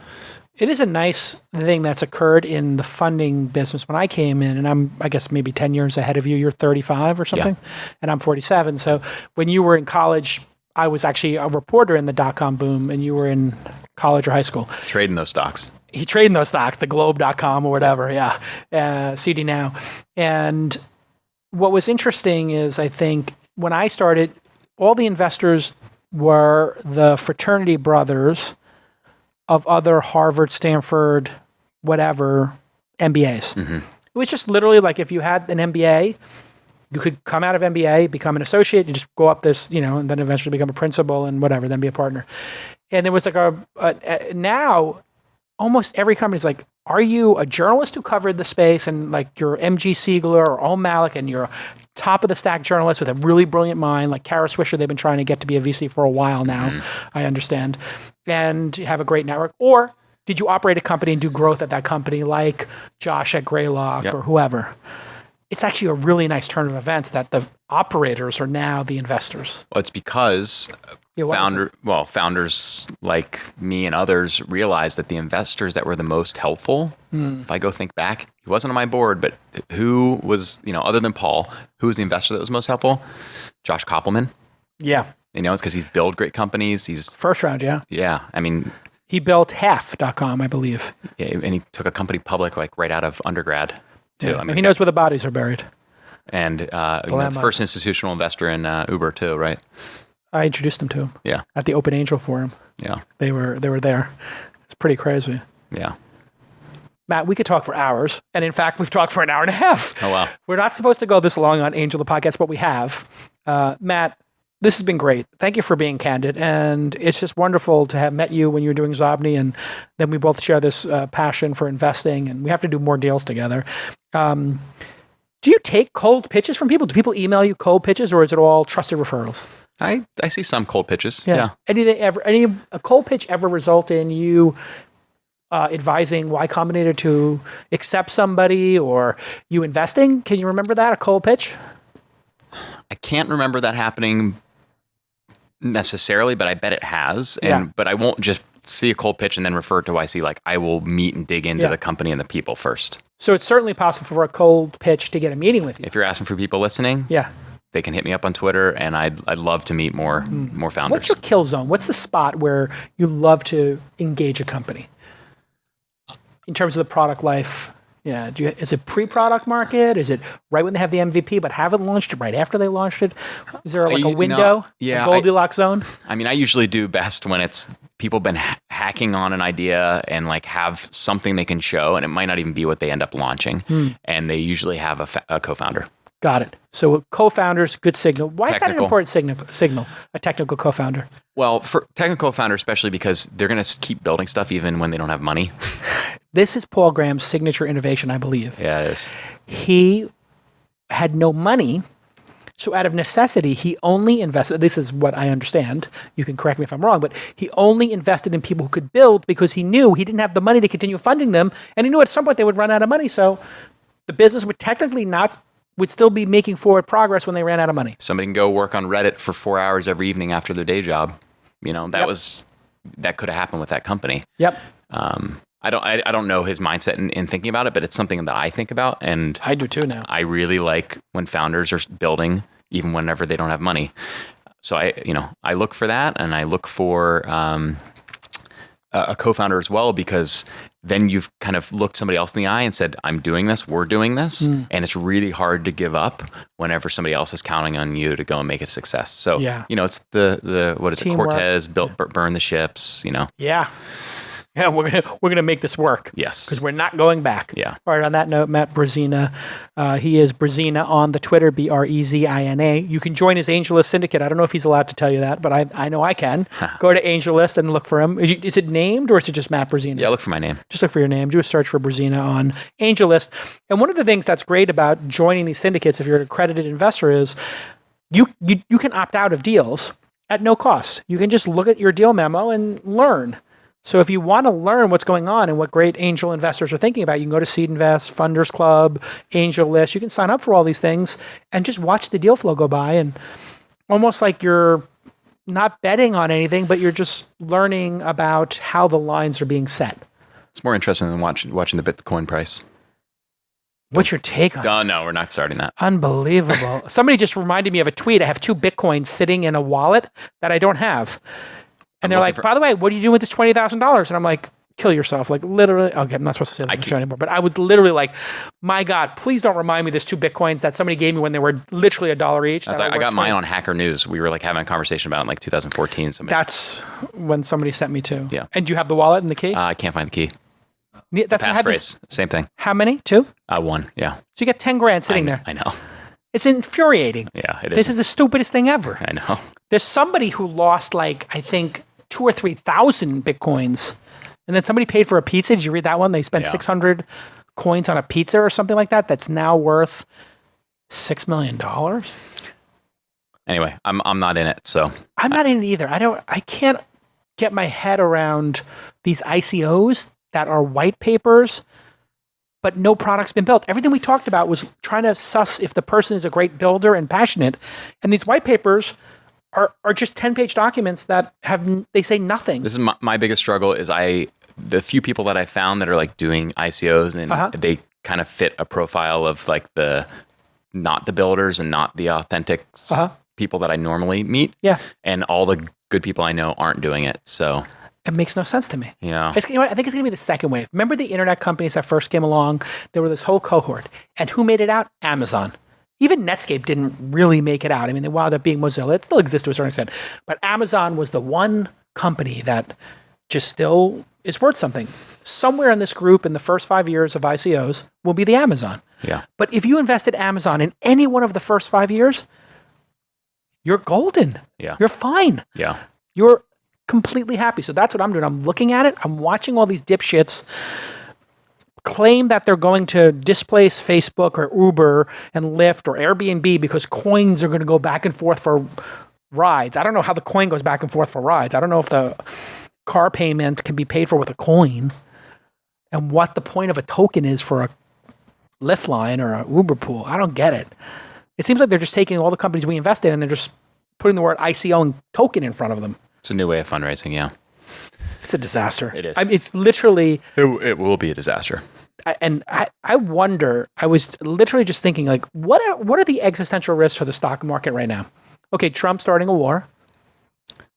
Speaker 2: It is a nice thing that's occurred in the funding business when I came in, and I guess maybe 10 years ahead of you. You're 35 or something, and I'm 47. So when you were in college, I was actually a reporter in the dot-com boom, and you were in college or high school.
Speaker 3: Trading those stocks.
Speaker 2: He traded those stocks, the globe.com or whatever, CD Now. And what was interesting is, I think, when I started, all the investors were the fraternity brothers of other Harvard, Stanford, whatever, MBAs. Mm-hmm. It was just literally like if you had an MBA, you could come out of MBA, become an associate, you just go up this, and then eventually become a principal and whatever, then be a partner. And there was like now almost every company's like, are you a journalist who covered the space and like you're MG Siegler or Ohm Malik and you're a top of the stack journalist with a really brilliant mind, like Kara Swisher, they've been trying to get to be a VC for a while now, I understand, and you have a great network. Or did you operate a company and do growth at that company like Josh at Greylock or whoever? It's actually a really nice turn of events that the operators are now the investors.
Speaker 3: Well, it's because founders like me and others realized that the investors that were the most helpful, if I go think back, he wasn't on my board, but who was, other than Paul, who was the investor that was most helpful? Josh Koppelman.
Speaker 2: Yeah.
Speaker 3: It's because he's built great companies. He's
Speaker 2: first round,
Speaker 3: Yeah. I mean,
Speaker 2: he built half.com, I believe.
Speaker 3: Yeah, and he took a company public like right out of undergrad too.
Speaker 2: Yeah. I mean, he knows where the bodies are buried.
Speaker 3: And the first institutional investor in Uber too, right?
Speaker 2: I introduced them to him.
Speaker 3: Yeah.
Speaker 2: At the Open Angel Forum.
Speaker 3: Yeah.
Speaker 2: They were there. It's pretty crazy.
Speaker 3: Yeah.
Speaker 2: Matt, we could talk for hours. And in fact, we've talked for an hour and a half.
Speaker 3: Oh, wow.
Speaker 2: We're not supposed to go this long on Angel the podcast, but we have. Matt, this has been great. Thank you for being candid. And it's just wonderful to have met you when you were doing Zobni. And then we both share this passion for investing. And we have to do more deals together. Do you take cold pitches from people? Do people email you cold pitches, or is it all trusted referrals?
Speaker 3: I see some cold pitches. Yeah.
Speaker 2: Any a cold pitch ever result in you advising Y Combinator to accept somebody, or you investing? Can you remember that, a cold pitch?
Speaker 3: I can't remember that happening necessarily, but I bet it has. But I won't just see a cold pitch and then refer to YC. Like I will meet and dig into the company and the people first. So
Speaker 2: it's certainly possible for a cold pitch to get a meeting with you.
Speaker 3: If you're asking for people listening, they can hit me up on Twitter, and I'd love to meet more founders.
Speaker 2: What's your kill zone? What's the spot where you love to engage a company in terms of the product life? Yeah, is it pre-product market? Is it right when they have the MVP but haven't launched it? Right after they launched it? Is there like a window? A Goldilocks zone?
Speaker 3: I mean, I usually do best when it's people been hacking on an idea and like have something they can show, and it might not even be what they end up launching, and they usually have a co-founder. Got it. So co-founders, good signal. Why is that an important signal? A technical co-founder. Well, for technical co-founder, especially because they're going to keep building stuff even when they don't have money. This is Paul Graham's signature innovation, I believe. Yeah, it is. He had no money,
Speaker 2: So out of necessity, he only invested, this is what I understand, you can correct me if I'm wrong, but he only invested in people who could build because he knew he didn't have the money to continue funding them, and he knew at some point they would run out of money, so the business would still be making forward progress when they ran out of money.
Speaker 3: Somebody can go work on Reddit for 4 hours every evening after their day job. That could have happened with that company.
Speaker 2: Yep.
Speaker 3: I don't know his mindset in thinking about it, but it's something that I think about, and
Speaker 2: I do too now.
Speaker 3: I really like when founders are building, even whenever they don't have money. So I look for that, and I look for a co-founder as well, because then you've kind of looked somebody else in the eye and said, "I'm doing this, we're doing this," and it's really hard to give up whenever somebody else is counting on you to go and make it a success. So it's the what is
Speaker 2: Teamwork.
Speaker 3: it? Cortez burn the ships.
Speaker 2: Yeah, we're gonna make this work.
Speaker 3: Yes,
Speaker 2: because we're not going back.
Speaker 3: Yeah.
Speaker 2: All right. On that note, Matt Brezina, he is Brezina on the Twitter, Brezina. You can join his AngelList syndicate. I don't know if he's allowed to tell you that, but I know I can. Go to AngelList and look for him. Is it named or is it just Matt Brezina?
Speaker 3: Yeah, look for my name.
Speaker 2: Just look for your name. Do a search for Brezina on AngelList. And one of the things that's great about joining these syndicates, if you're an accredited investor, is you can opt out of deals at no cost. You can just look at your deal memo and learn. So if you want to learn what's going on and what great angel investors are thinking about, you can go to Seed Invest, Funders Club, AngelList. You can sign up for all these things and just watch the deal flow go by, and almost like you're not betting on anything, but you're just learning about how the lines are being set.
Speaker 3: It's more interesting than watching the Bitcoin price.
Speaker 2: What's your take on it?
Speaker 3: No, we're not starting that.
Speaker 2: Unbelievable. Somebody just reminded me of a tweet. I have 2 Bitcoins sitting in a wallet that I don't have. And they're like, by the way, what are you doing with this $20,000? And I'm like, kill yourself. Like literally, okay, I'm not supposed to say that on the show anymore, but I was literally like, my God, please don't remind me there's 2 Bitcoins that somebody gave me when they were literally $1 each.
Speaker 3: I got mine on Hacker News. We were like having a conversation about it in like 2014.
Speaker 2: That's when somebody sent me to.
Speaker 3: Yeah.
Speaker 2: And do you have the wallet and the key?
Speaker 3: I can't find the key.
Speaker 2: That's
Speaker 3: the passphrase, same thing.
Speaker 2: How many? 2?
Speaker 3: 1, yeah.
Speaker 2: So you get 10 grand sitting there.
Speaker 3: I know.
Speaker 2: It's infuriating.
Speaker 3: Yeah, it is.
Speaker 2: This is the stupidest thing ever.
Speaker 3: I know.
Speaker 2: There's somebody who lost like, I think, 2,000 or 3,000 Bitcoins. And then somebody paid for a pizza. Did you read that one? They spent 600 coins on a pizza or something like that. That's now worth $6 million.
Speaker 3: Anyway, I'm not in it, so
Speaker 2: I'm not in it either. I can't get my head around these ICOs that are white papers, but no product's been built. Everything we talked about was trying to suss if the person is a great builder and passionate. And these white papers are just 10-page documents that they say nothing.
Speaker 3: This is my biggest struggle is the few people that I found that are like doing ICOs and they kind of fit a profile of like not the builders and not the authentic people that I normally meet.
Speaker 2: Yeah.
Speaker 3: And all the good people I know aren't doing it. So
Speaker 2: it makes no sense to me.
Speaker 3: Yeah.
Speaker 2: I think it's going to be the second wave. Remember the internet companies that first came along? There were this whole cohort. And who made it out? Amazon. Even Netscape didn't really make it out. I mean, they wound up being Mozilla. It still exists to a certain extent. But Amazon was the one company that just still is worth something. Somewhere in this group in the first 5 years of ICOs will be the Amazon.
Speaker 3: Yeah.
Speaker 2: But if you invested Amazon in any one of the first 5 years, you're golden.
Speaker 3: Yeah.
Speaker 2: You're fine.
Speaker 3: Yeah.
Speaker 2: You're completely happy. So that's what I'm doing. I'm looking at it. I'm watching all these dipshits claim that they're going to displace Facebook or Uber and Lyft or Airbnb because coins are going to go back and forth for rides. I don't know how the coin goes back and forth for rides. I don't know if the car payment can be paid for with a coin and what the point of a token is for a Lyft line or a Uber pool. I don't get it. It seems like they're just taking all the companies we invest in and they're just putting the word ICO and token in front of them.
Speaker 3: It's a new way of fundraising, yeah.
Speaker 2: It's a disaster.
Speaker 3: It is.
Speaker 2: I mean, it's literally...
Speaker 3: It will be a disaster.
Speaker 2: I wonder, I was literally just thinking, like, what are the existential risks for the stock market right now? Okay, Trump starting a war,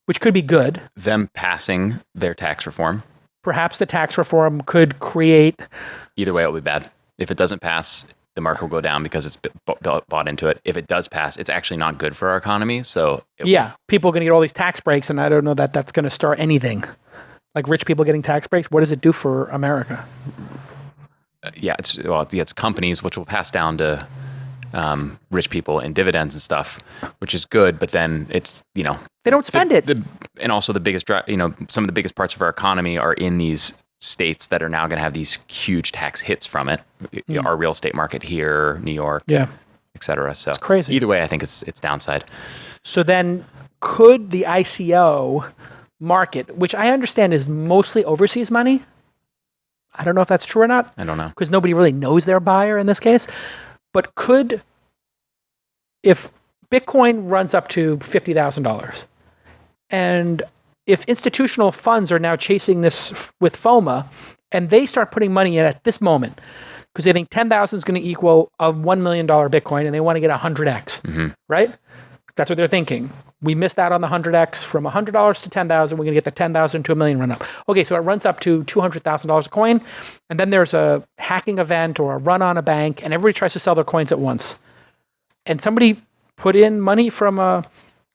Speaker 2: which could be good.
Speaker 3: Them passing their tax reform.
Speaker 2: Perhaps the tax reform could create...
Speaker 3: Either way, it'll be bad. If it doesn't pass, the market will go down because it's bought into it. If it does pass, it's actually not good for our economy. So
Speaker 2: people are going to get all these tax breaks, and I don't know that that's going to start anything. Like rich people getting tax breaks, what does it do for America?
Speaker 3: It's companies which will pass down to rich people in dividends and stuff, which is good. But then it's they
Speaker 2: don't spend it.
Speaker 3: And also the biggest some of the biggest parts of our economy are in these states that are now going to have these huge tax hits from it. Our real estate market here, New York, et cetera. So
Speaker 2: it's crazy.
Speaker 3: Either way, I think it's downside.
Speaker 2: So then could the ICO market, which I understand is mostly overseas money, I don't know if that's true or not.
Speaker 3: I don't know.
Speaker 2: Because nobody really knows their buyer in this case. But if Bitcoin runs up to $50,000, and if institutional funds are now chasing this with FOMA, and they start putting money in at this moment, because they think 10,000 is going to equal a $1 million Bitcoin, and they want to get 100x, right? That's what they're thinking. We missed out on the 100x from $100 to 10,000. We're going to get the 10,000 to $1 million run up. Okay, so it runs up to $200,000 a coin, and then there's a hacking event or a run on a bank, and everybody tries to sell their coins at once. And somebody put in money from a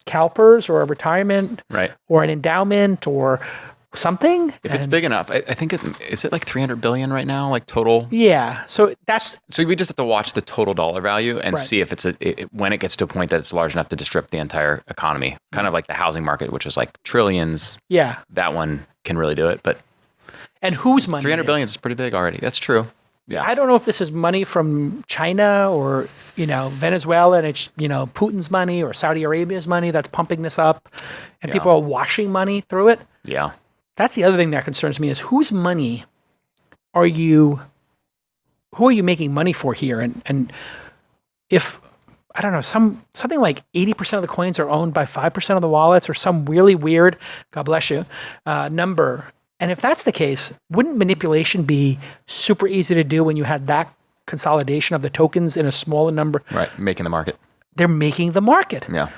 Speaker 2: CalPERS or a retirement,
Speaker 3: right,
Speaker 2: or an endowment or something.
Speaker 3: If it's big enough, I think is it like 300 billion right now, like total?
Speaker 2: Yeah. So
Speaker 3: we just have to watch the total dollar value and see if when it gets to a point that it's large enough to disrupt the entire economy, kind of like the housing market, which is like trillions.
Speaker 2: Yeah.
Speaker 3: That one can really do it, but.
Speaker 2: And whose money?
Speaker 3: 300 billion is pretty big already. That's true. Yeah.
Speaker 2: I don't know if this is money from China or, Venezuela, and it's, Putin's money or Saudi Arabia's money that's pumping this up, and people are washing money through it.
Speaker 3: Yeah.
Speaker 2: That's the other thing that concerns me is whose money who are you making money for here? And if, I don't know, something like 80% of the coins are owned by 5% of the wallets, or some really weird, God bless you, number. And if that's the case, wouldn't manipulation be super easy to do when you had that consolidation of the tokens in a smaller number?
Speaker 3: Right, making the market.
Speaker 2: They're making the market.
Speaker 3: Yeah.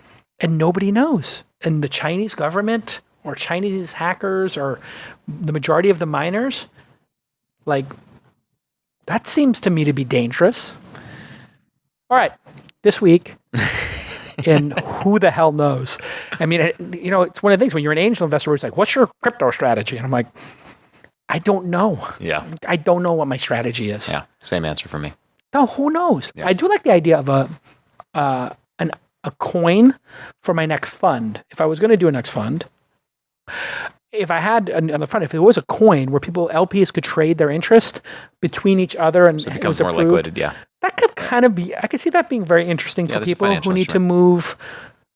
Speaker 2: And nobody knows. And the Chinese government or Chinese hackers or the majority of the miners, like, that seems to me to be dangerous. All right, this week in Who the Hell Knows? I mean, it's one of the things when you're an angel investor where it's like, what's your crypto strategy? And I'm like, I don't know.
Speaker 3: Yeah.
Speaker 2: I don't know what my strategy is.
Speaker 3: Yeah, same answer for me.
Speaker 2: No, who knows?
Speaker 3: Yeah.
Speaker 2: I do like the idea of a coin for my next fund. If I was going to do a next fund, if I had on the front, if there was a coin where LPs could trade their interest between each other and
Speaker 3: So it
Speaker 2: it
Speaker 3: becomes
Speaker 2: was
Speaker 3: more
Speaker 2: approved,
Speaker 3: liquid, yeah.
Speaker 2: that could kind of be, I could see that being very interesting for
Speaker 3: there's a
Speaker 2: people
Speaker 3: financial
Speaker 2: who need to move,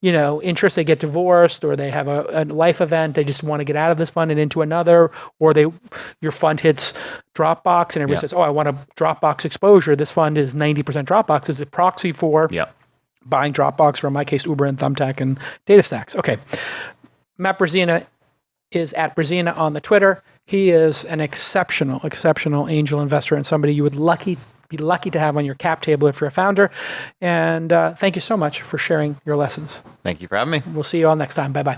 Speaker 2: interest, they get divorced, or they have a life event, they just want to get out of this fund and into another, or your fund hits Dropbox and everybody says, oh, I want a Dropbox exposure. This fund is 90% Dropbox. Is a proxy for buying Dropbox, or in my case, Uber and Thumbtack and DataStax. Okay. Matt Brezina is at Brezina on the Twitter. He is an exceptional angel investor and somebody you would be lucky to have on your cap table if you're a founder. And thank you so much for sharing your lessons.
Speaker 3: Thank you for having me.
Speaker 2: We'll see you all next time. Bye-bye.